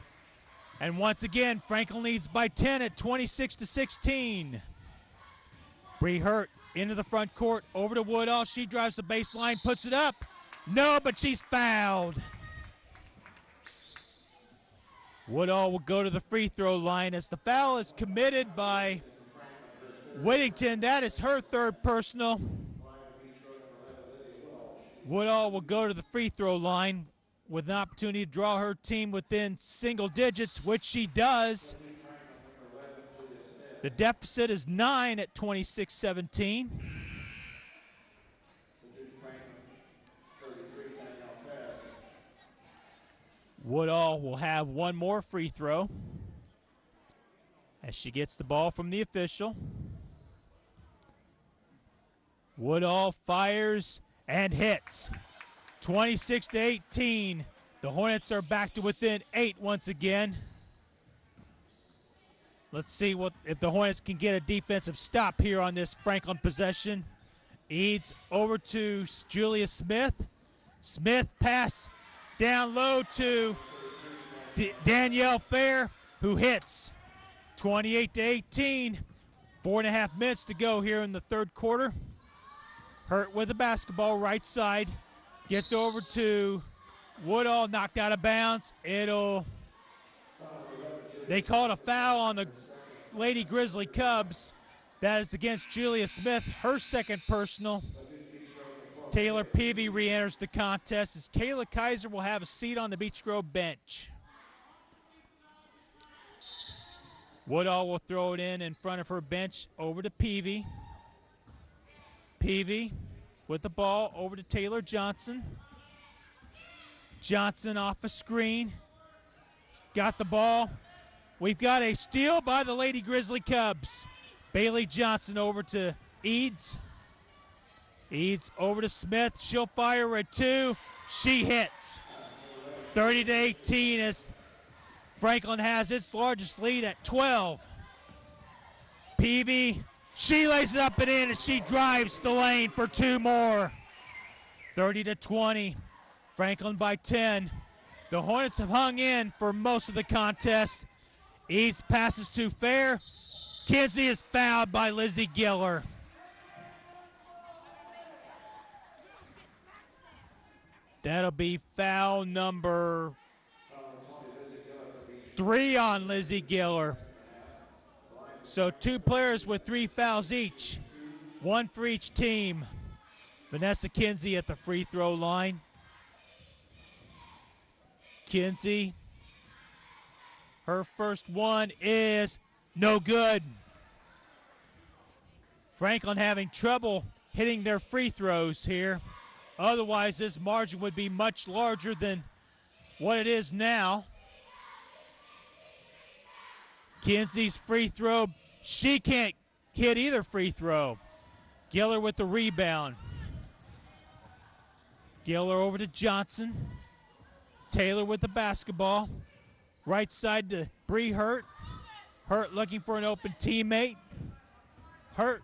Speaker 1: And once again, Franklin leads by 10 at 26-16. Bree Hurt into the front court, over to Woodall. She drives the baseline, puts it up. No, but she's fouled. Woodall will go to the free throw line as the foul is committed by Whittington. That is her third personal. Woodall will go to the free throw line with an opportunity to draw her team within single digits, which she does. The deficit is 9 at 26-17. Woodall will have one more free throw as she gets the ball from the official. Woodall fires and hits. 26-18. The Hornets are back to within 8 once again. Let's see if the Hornets can get a defensive stop here on this Franklin possession. Eads over to Julia Smith. Smith pass down low to Danielle Fair, who hits. 28-18. 4.5 minutes to go here in the third quarter. Hurt with the basketball, right side. Gets over to Woodall, knocked out of bounds. They called a foul on the Lady Grizzly Cubs. That is against Julia Smith, her second personal. Taylor Peavy re-enters the contest as Kayla Kaiser will have a seat on the Beech Grove bench. Woodall will throw it in front of her bench over to Peavy. Peavy with the ball over to Taylor Johnson. Johnson off a screen. Got the ball. we've got a steal by the Lady Grizzly Cubs. Bailey Johnson over to Eads. Eads over to Smith. She'll fire at 2. She hits. 30-18 as Franklin has its largest lead at 12. Peavy, she lays it up and in, and she drives the lane for 2 more. 30-20. Franklin by 10. The Hornets have hung in for most of the contest. Eads passes to Fair. Kinsey is fouled by Lizzie Giller. That'll be foul number 3 on Lizzie Giller. So 2 players with 3 fouls each, 1 for each team. Vanessa Kinsey at the free throw line. Kinsey, her first one is no good. Franklin having trouble hitting their free throws here. Otherwise, this margin would be much larger than what it is now. Kinsey's free throw, she can't hit either free throw. Giller with the rebound. Giller over to Johnson. Taylor with the basketball. Right side to Bree Hurt. Hurt looking for an open teammate. Hurt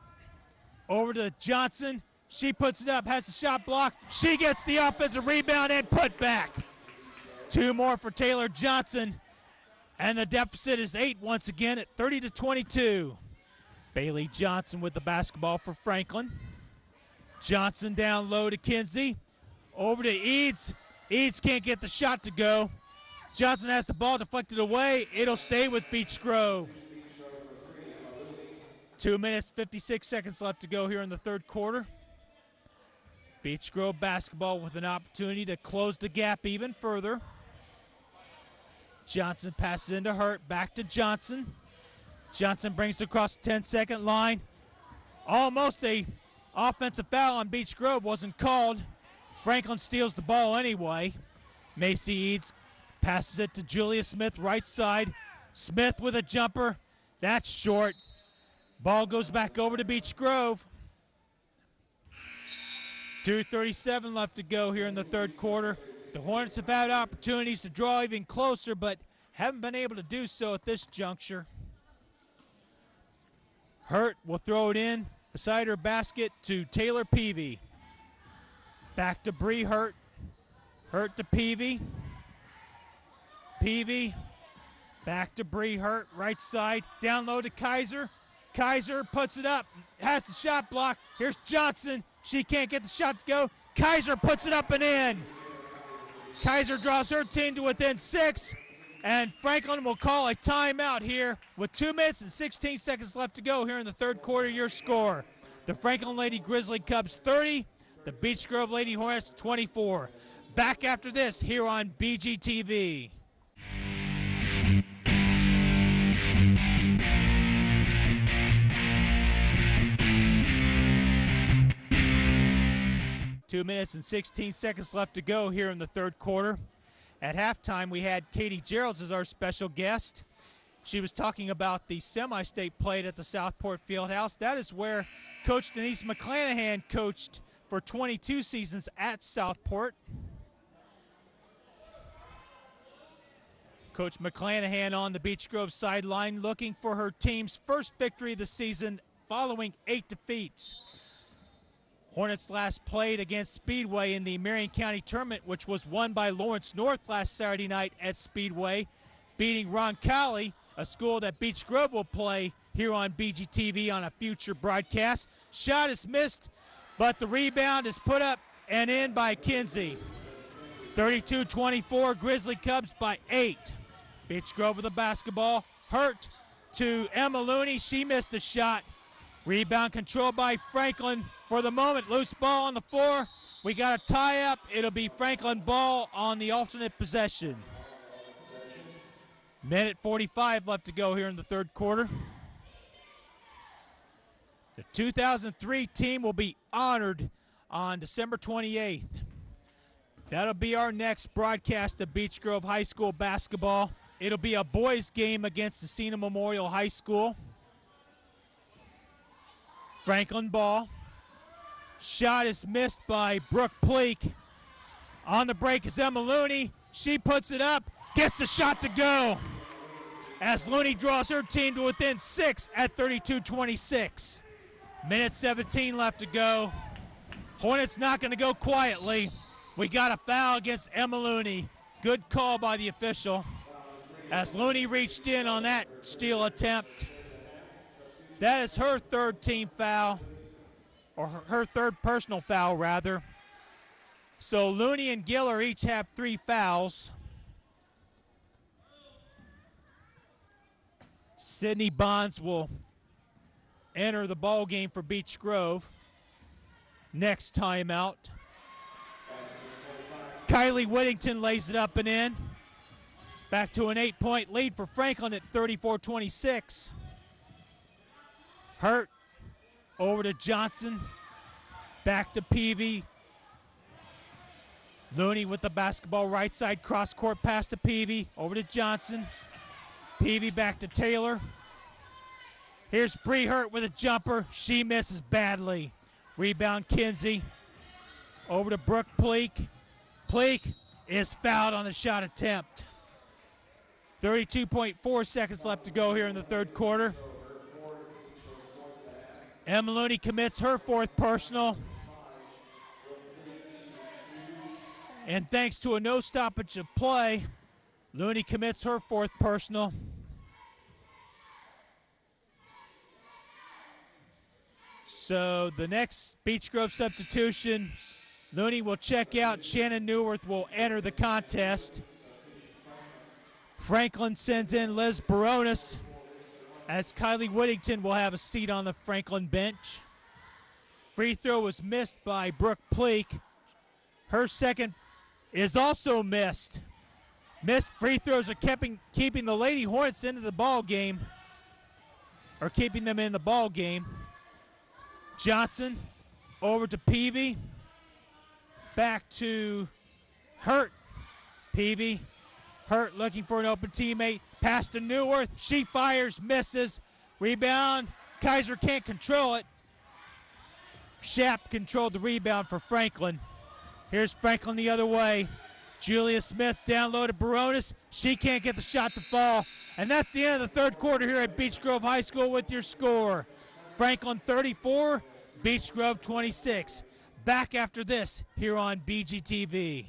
Speaker 1: over to Johnson. She puts it up, has the shot blocked. She gets the offensive rebound and put back. 2 more for Taylor Johnson. And the deficit is 8 once again at 30-22. Bailey Johnson with the basketball for Franklin. Johnson down low to Kinsey. Over to Eads. Eads can't get the shot to go. Johnson has the ball deflected away. It'll stay with Beech Grove. 2 minutes, 56 seconds left to go here in the third quarter. Beech Grove basketball with an opportunity to close the gap even further. Johnson passes into Hurt, back to Johnson. Johnson brings it across the 10-second line. Almost a offensive foul on Beech Grove, wasn't called. Franklin steals the ball anyway. Macy Eads passes it to Julia Smith, right side. Smith with a jumper. That's short. Ball goes back over to Beech Grove. 2:37 left to go here in the third quarter. The Hornets have had opportunities to draw even closer, but haven't been able to do so at this juncture. Hurt will throw it in beside her basket to Taylor Peavy. Back to Bree Hurt. Hurt to Peavy. Peavy back to Bree Hurt, right side. Down low to Kaiser. Kaiser puts it up, has the shot blocked. Here's Johnson. She can't get the shot to go. Kaiser puts it up and in. Kaiser draws her team to within 6, and Franklin will call a timeout here with 2 minutes and 16 seconds left to go here in the third quarter. Your score: the Franklin Lady Grizzly Cubs 30, the Beech Grove Lady Hornets 24. Back after this here on BGTV. Two minutes and 16 seconds left to go here in the third quarter. At halftime, we had Katie Geralds as our special guest. She was talking about the semi-state played at the Southport Fieldhouse. That is where Coach Denise McClanahan coached for 22 seasons at Southport. Coach McClanahan on the Beech Grove sideline looking for her team's first victory of the season following 8 defeats. Hornets last played against Speedway in the Marion County Tournament, which was won by Lawrence North last Saturday night at Speedway, beating Roncalli, a school that Beech Grove will play here on BGTV on a future broadcast. Shot is missed, but the rebound is put up and in by Kinsey. 32-24, Grizzly Cubs by 8. Beech Grove with the basketball. Hurt to Emma Looney. She missed the shot. Rebound controlled by Franklin. For the moment, loose ball on the floor. We got a tie-up. It'll be Franklin ball on the alternate possession. Minute 45 left to go here in the third quarter. The 2003 team will be honored on December 28th. That'll be our next broadcast of Beech Grove High School basketball. It'll be a boys' game against Cena Memorial High School. Franklin ball. Shot is missed by Brooke Pleak. On the break is Emma Looney. She puts it up, gets the shot to go. As Looney draws her team to within 6 at 32-26. Minute 17 left to go. Hornets not going to go quietly. We got a foul against Emma Looney. Good call by the official. As Looney reached in on that steal attempt. That is her third team foul, or her third personal foul, rather. So Looney and Giller each have 3 fouls. Sydney Bonds will enter the ball game for Beech Grove. Next timeout. Kylie Whittington lays it up and in. Back to an 8-point lead for Franklin at 34-26. Hurt over to Johnson. Back to Peavy. Looney with the basketball right side, cross court pass to Peavy. Over to Johnson. Peavy back to Taylor. Here's Bree Hurt with a jumper. She misses badly. Rebound Kinsey. Over to Brooke Pleak. Pleak is fouled on the shot attempt. 32.4 seconds left to go here in the third quarter. Emma Looney commits her 4th personal. And thanks to a no stoppage of play, Looney commits her 4th personal. So the next Beech Grove substitution, Looney will check out. Shannon Newworth will enter the contest. Franklin sends in Liz Baronis, as Kylie Whittington will have a seat on the Franklin bench. Free throw was missed by Brooke Pleak. Her second is also missed. Missed free throws are keeping the Lady Hornets into the ball game, or keeping them in the ball game. Johnson over to Peavy. Back to Hurt. Peavy. Hurt looking for an open teammate. Pass to Newworth. She fires, misses. Rebound. Kaiser can't control it. Shapp controlled the rebound for Franklin. Here's Franklin the other way. Julia Smith down low to Baronis. She can't get the shot to fall. And that's the end of the third quarter here at Beech Grove High School with your score. Franklin 34, Beech Grove 26. Back after this here on BGTV.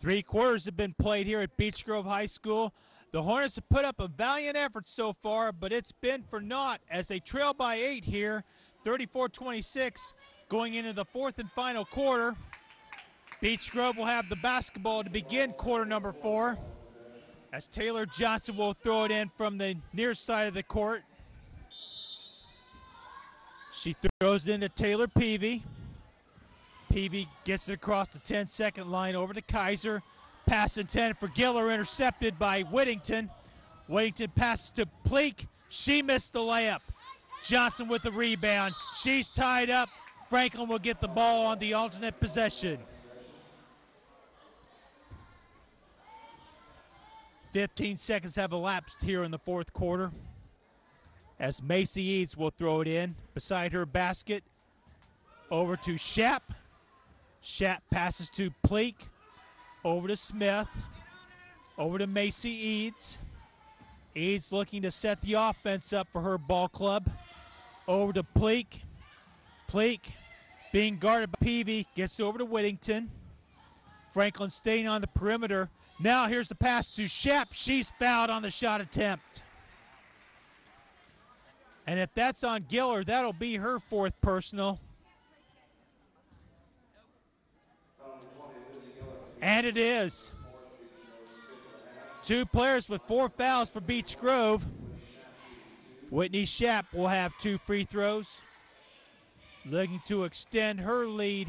Speaker 1: Three quarters have been played here at Beech Grove High School. The Hornets have put up a valiant effort so far, but it's been for naught as they trail by 8 here, 34-26, going into the 4th and final quarter. Beech Grove will have the basketball to begin quarter number 4, as Taylor Johnson will throw it in from the near side of the court. She throws it into Taylor Peavy. Peavy gets it across the 10-second line over to Kaiser. Pass intended for Giller, intercepted by Whittington. Whittington passes to Pleak. She missed the layup. Johnson with the rebound. She's tied up. Franklin will get the ball on the alternate possession. 15 seconds have elapsed here in the fourth quarter, as Macy Eads will throw it in beside her basket. Over to Shapp. Shapp passes to Pleak. Over to Smith. Over to Macy Eads. Eads looking to set the offense up for her ball club. Over to Pleak. Pleak being guarded by Peavy. Gets over to Whittington. Franklin staying on the perimeter. Now here's the pass to Shapp. She's fouled on the shot attempt. And if that's on Giller, that'll be her 4th personal. And it is. 2 players with 4 fouls for Beech Grove. Whitney Shapp will have 2 free throws. Looking to extend her lead,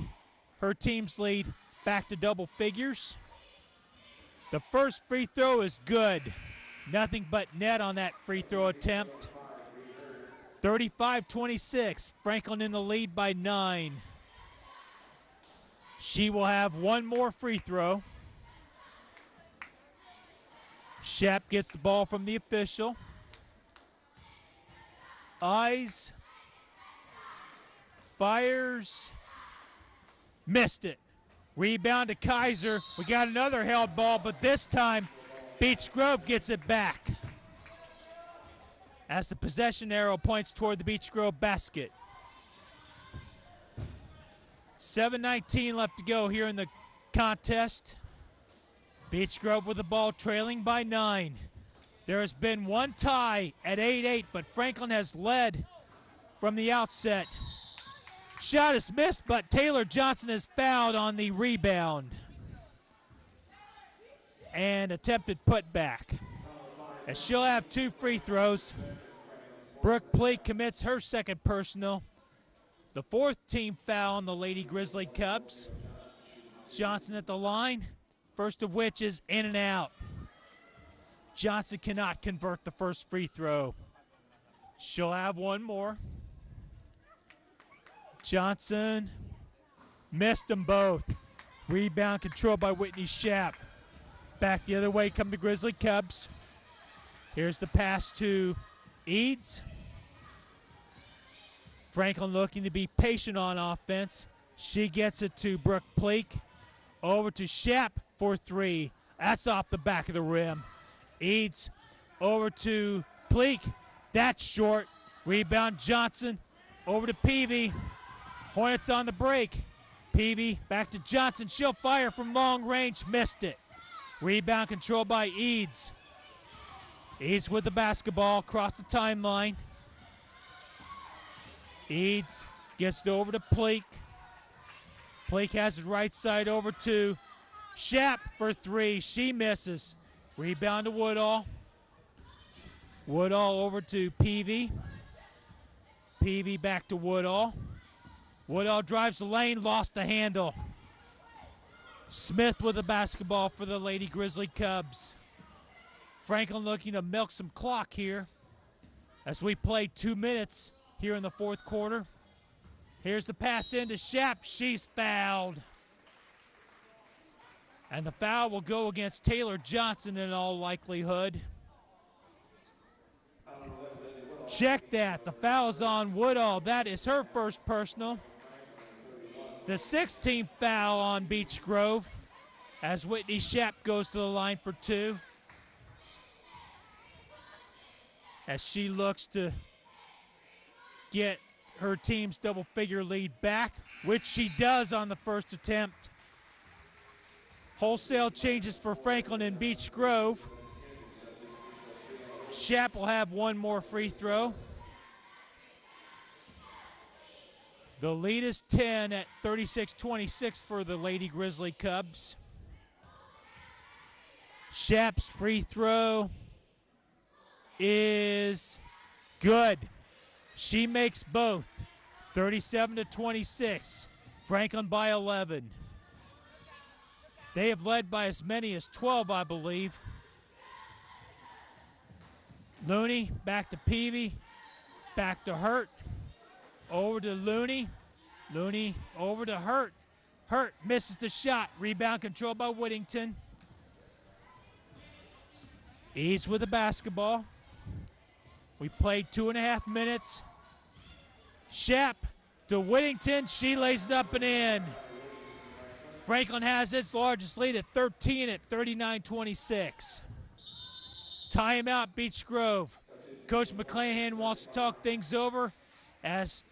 Speaker 1: her team's lead, back to double figures. The first free throw is good. Nothing but net on that free throw attempt. 35-26. Franklin in the lead by 9. She will have one more free throw. Shap gets the ball from the official. Eyes. Fires. Missed it. Rebound to Kaiser. We got another held ball, but this time Beech Grove gets it back as the possession arrow points toward the Beech Grove basket. 7:19 left to go here in the contest. Beech Grove with the ball trailing by 9. There has been one tie at 8-8, but Franklin has led from the outset. Shot is missed, but Taylor Johnson is fouled on the rebound. And attempted putback. As she'll have 2 free throws. Brooke Pleak commits her second personal. The 4th team foul on the Lady Grizzly Cubs. Johnson at the line, first of which is in and out. Johnson cannot convert the first free throw. She'll have one more. Johnson missed them both. Rebound controlled by Whitney Shap. Back the other way come the Grizzly Cubs. Here's the pass to Eads. Franklin looking to be patient on offense. She gets it to Brooke Pleak. Over to Shap for 3. That's off the back of the rim. Eads over to Pleak. That's short. Rebound Johnson. Over to Peavy. Hornets on the break. Peavy back to Johnson. She'll fire from long range. Missed it. Rebound controlled by Eads. Eads with the basketball across the timeline. Eads gets it over to Pleak. Pleak has it right side over to Shap for 3. She misses. Rebound to Woodall. Woodall over to Peavy. Peavy back to Woodall. Woodall drives the lane, lost the handle. Smith with the basketball for the Lady Grizzly Cubs. Franklin looking to milk some clock here as we play 2 minutes here in the 4th quarter. Here's the pass into Shap. She's fouled. And the foul will go against Taylor Johnson in all likelihood. Check that. The foul is on Woodall. That is her first personal. The 16th foul on Beech Grove as Whitney Shap goes to the line for 2. As she looks to get her team's double-figure lead back, which she does on the first attempt. Wholesale changes for Franklin and Beech Grove. Shap will have one more free throw. The lead is 10 at 36-26 for the Lady Grizzly Cubs. Shap's free throw is good. She makes both. 37-26. Franklin by 11. They have led by as many as 12, I believe. Looney back to Peavy. Back to Hurt. Over to Looney. Looney over to Hurt. Hurt misses the shot. Rebound controlled by Whittington. Eads with the basketball. We played 2.5 minutes. Shap to Whittington. She lays it up and in. Franklin has its largest lead at 13 at 39-26. Timeout, Beech Grove. Coach McClanahan wants to talk things over as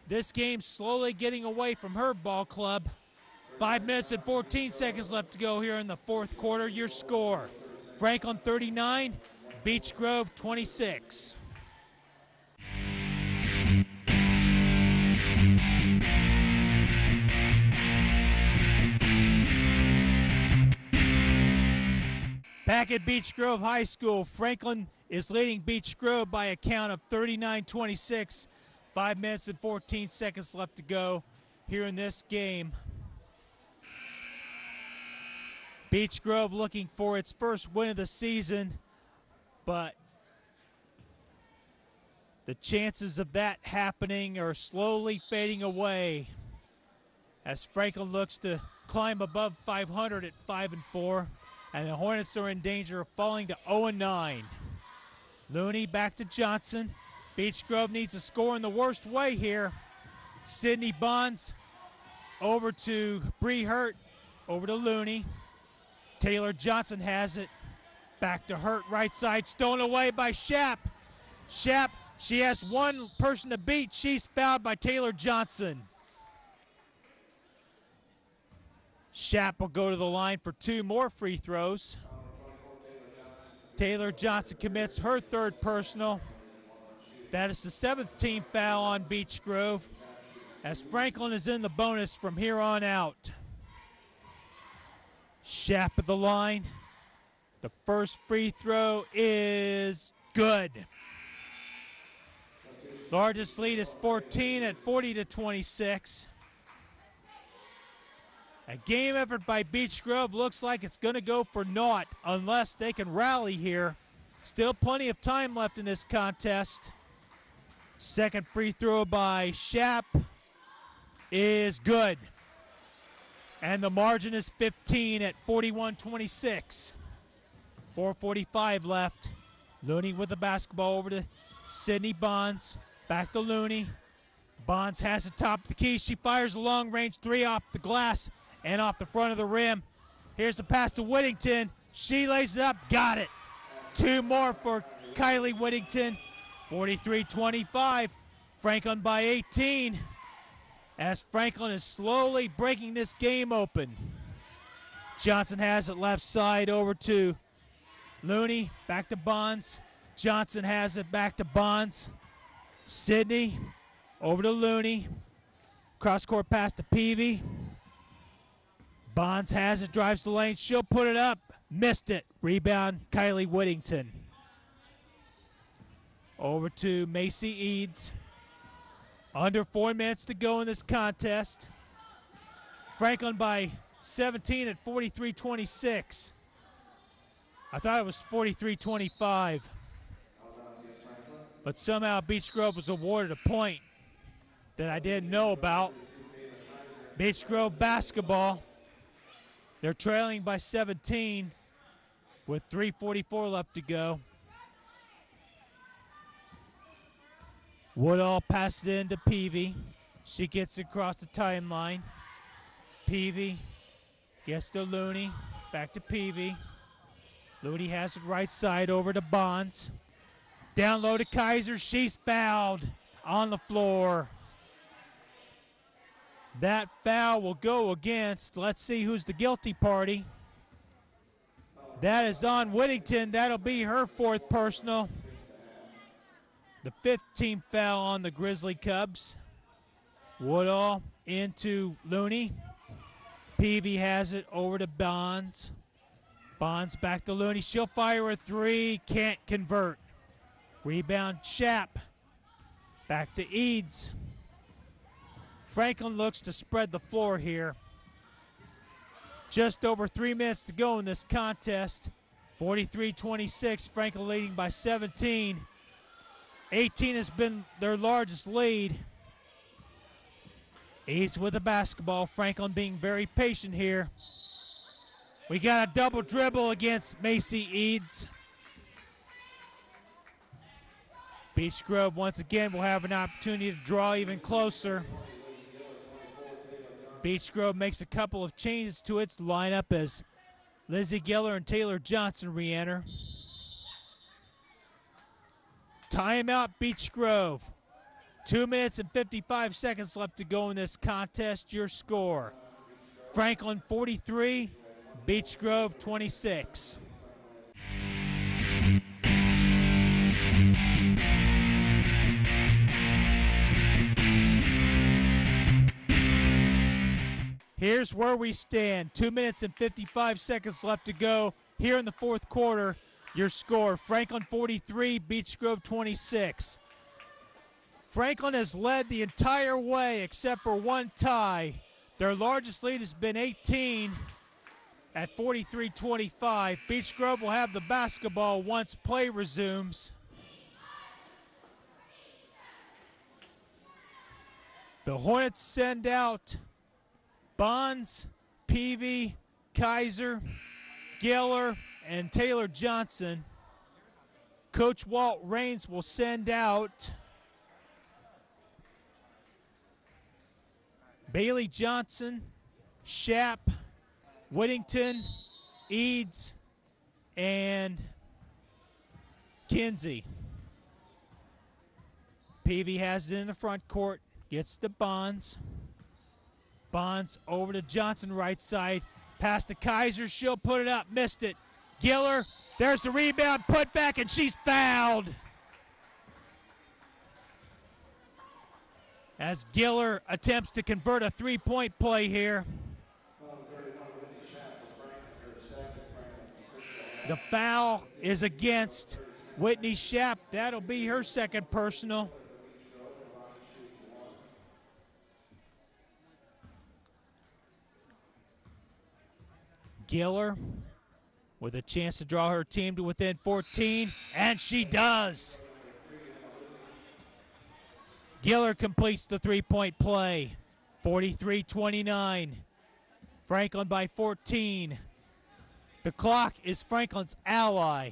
Speaker 1: this game's slowly getting away from her ball club. 5 minutes and 14 seconds left to go here in the 4th quarter. Your score, Franklin 39, Beech Grove 26. Back at Beech Grove High School, Franklin is leading Beech Grove by a count of 39-26. 5 minutes and 14 seconds left to go here in this game. Beech Grove looking for its first win of the season, but The chances of that happening are slowly fading away as Franklin looks to climb above 500 at 5-4, and the Hornets are in danger of falling to 0-9. Looney back to Johnson. Beech Grove needs to score in the worst way here. Sydney Bonds over to Bree Hurt, over to Looney. Taylor Johnson has it. Back to Hurt, right side, stolen away by Shapp. Shapp, she has one person to beat. She's fouled by Taylor Johnson. Shapp will go to the line for 2 more free throws. Taylor Johnson commits her 3rd personal. That is the 7th team foul on Beech Grove, as Franklin is in the bonus from here on out. Shapp at the line. The first free throw is good. Largest lead is 14 at 40-26. A game effort by Beech Grove looks like it's going to go for naught unless they can rally here. Still plenty of time left in this contest. Second free throw by Shapp is good. And the margin is 15 at 41-26. 4:45 left. Looney with the basketball over to Sydney Bonds. Back to Looney. Bonds has the top of the key. She fires a long-range 3 off the glass and off the front of the rim. Here's the pass to Whittington. She lays it up. Got it. 2 more for Kylie Whittington. 43-25. Franklin by 18. As Franklin is slowly breaking this game open. Johnson has it left side over to Looney. Back to Bonds. Johnson has it back to Bonds. Sydney over to Looney. Cross-court pass to Peavy. Bonds has it, drives the lane. She'll put it up. Missed it. Rebound, Kylie Whittington. Over to Macy Eads. Under 4 minutes to go in this contest. Franklin by 17 at 43-26. I thought it was 43-25. But somehow Beech Grove was awarded a point that I didn't know about. Beech Grove basketball. They're trailing by 17 with 3:44 left to go. Woodall passes it into Peavy. She gets across the timeline. Peavy gets to Looney. Back to Peavy. Looney has it right side over to Bonds. Down low to Kaiser. She's fouled on the floor. That foul will go against, let's see who's the guilty party. That is on Whittington. That'll be her 4th personal. The 5th team foul on the Grizzly Cubs. Woodall into Looney. Peavy has it over to Bonds. Bonds back to Looney. She'll fire a 3. Can't convert. Rebound Shapp. Back to Eads. Franklin looks to spread the floor here. Just over 3 minutes to go in this contest. 43-26, Franklin leading by 17. 18 has been their largest lead. Eads with the basketball. Franklin being very patient here. We got a double dribble against Macy Eads. Beech Grove once again will have an opportunity to draw even closer. Beech Grove makes a couple of changes to its lineup as Lizzie Giller and Taylor Johnson re-enter. Timeout, Beech Grove. 2 minutes and 55 seconds left to go in this contest. Your score: Franklin 43, Beech Grove 26. Here's where we stand. 2 minutes and 55 seconds left to go here in the 4th quarter. Your score: Franklin 43, Beech Grove 26. Franklin has led the entire way except for one tie. Their largest lead has been 18 at 43-25. Beech Grove will have the basketball once play resumes. The Hornets send out Bonds, Peavy, Kaiser, Giller, and Taylor Johnson. Coach Walt Raines will send out Bailey Johnson, Shapp, Whittington, Eads, and Kinsey. Peavy has it in the front court, gets the Bonds. Bonds over to Johnson, right side. Pass to Kaiser, she'll put it up, missed it. Giller, there's the rebound, put back, and she's fouled. As Giller attempts to convert a three-point play here. The foul is against Whitney Shapp. That'll be her second personal. Giller with a chance to draw her team to within 14, and she does. Giller completes the three-point play, 43-29. Franklin by 14. The clock is Franklin's ally.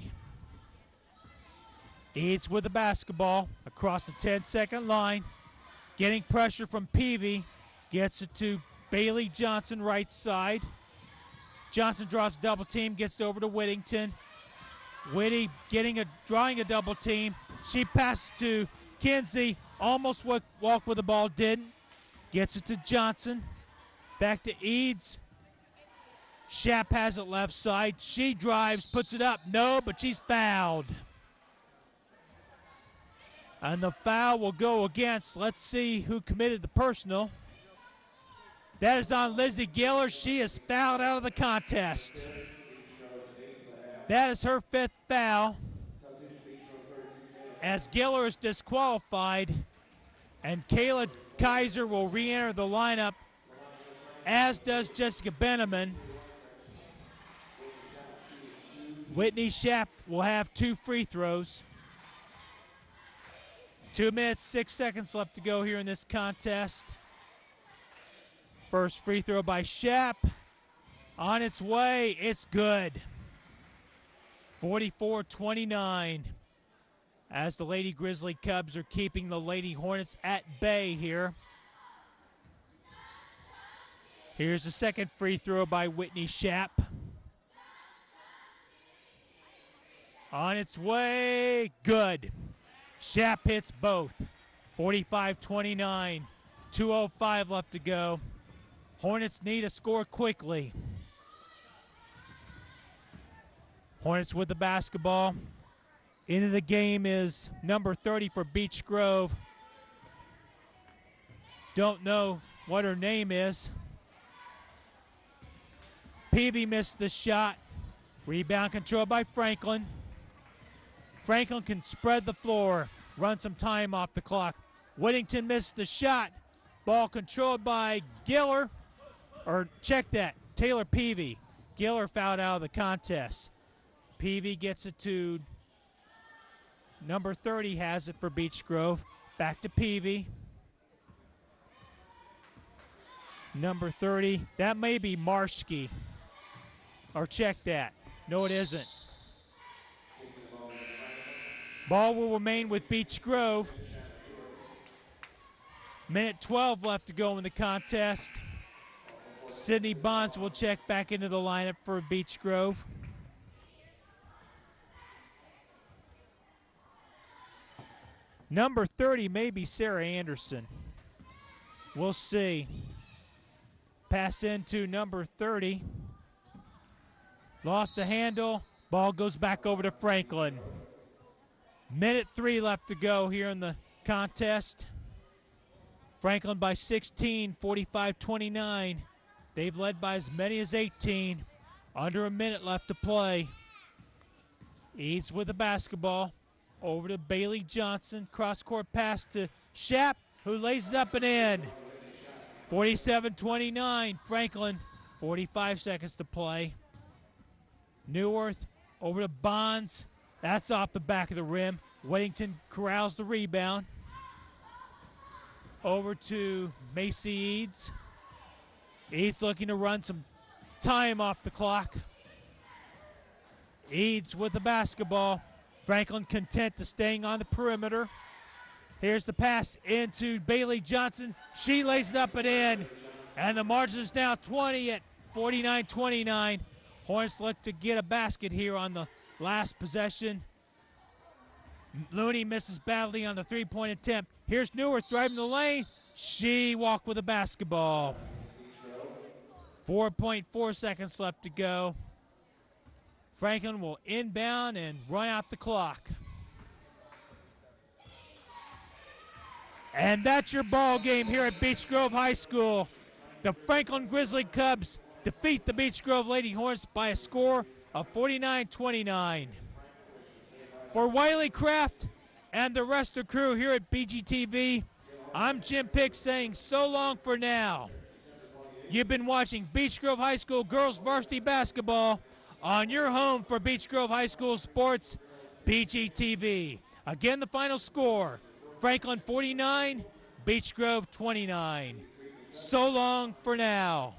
Speaker 1: Eads with the basketball across the 10-second line. Getting pressure from Peavy. Gets it to Bailey Johnson, right side. Johnson draws a double team, gets over to Whittington. Whitty drawing a double team. She passes to Kinsey. Almost walked with the ball, didn't. Gets it to Johnson. Back to Eads. Shapp has it left side. She drives, puts it up. No, but she's fouled. And the foul will go against, let's see who committed the personal. That is on Lizzie Giller. She is fouled out of the contest. That is her fifth foul. As Giller is disqualified, and Kayla Kaiser will re-enter the lineup, as does Jessica Benneman. Whitney Shapp will have 2 free throws. 2 minutes, 6 seconds left to go here in this contest. First free throw by Shapp. On its way, it's good. 44-29. As the Lady Grizzly Cubs are keeping the Lady Hornets at bay here. Here's the second free throw by Whitney Shapp. On its way, good. Shapp hits both. 45-29. 2:05 left to go. Hornets need a score quickly. Hornets with the basketball. Into the game is number 30 for Beech Grove. Don't know what her name is. Peavy missed the shot. Rebound controlled by Franklin. Franklin can spread the floor, run some time off the clock. Whittington missed the shot. Ball controlled by Giller. Or check that, Taylor Peavy. Giller fouled out of the contest. Peavy gets it to number 30, has it for Beech Grove. Back to Peavy. Number 30, that may be Marski. Or check that. No, it isn't. Ball will remain with Beech Grove. Minute 12 left to go in the contest. Sydney Bonds will check back into the lineup for Beech Grove. Number 30 may be Sarah Anderson. We'll see. Pass into number 30. Lost the handle. Ball goes back over to Franklin. Minute 3 left to go here in the contest. Franklin by 16, 45-29. They've led by as many as 18. Under a minute left to play. Eads with the basketball. Over to Bailey Johnson. Cross-court pass to Shapp, who lays it up and in. 47-29. Franklin, 45 seconds to play. Neuwirth over to Bonds. That's off the back of the rim. Whittington corrals the rebound. over to Macy Eads. Eads looking to run some time off the clock. Eads with the basketball. Franklin content to staying on the perimeter. Here's the pass into Bailey Johnson. She lays it up and in. And the margin is now 20 at 49-29. Hornets look to get a basket here on the last possession. Looney misses badly on the three-point attempt. Here's Neuwirth driving the lane. She walked with the basketball. 4.4 seconds left to go. Franklin will inbound and run out the clock. And that's your ball game here at Beech Grove High School. The Franklin Grizzly Cubs defeat the Beech Grove Lady Hornets by a score of 49-29. For Wiley Kraft and the rest of the crew here at BGTV, I'm Jim Pick saying so long for now. You've been watching Beech Grove High School Girls Varsity Basketball on your home for Beech Grove High School Sports, BGTV. Again, the final score, Franklin 49, Beech Grove 29. So long for now.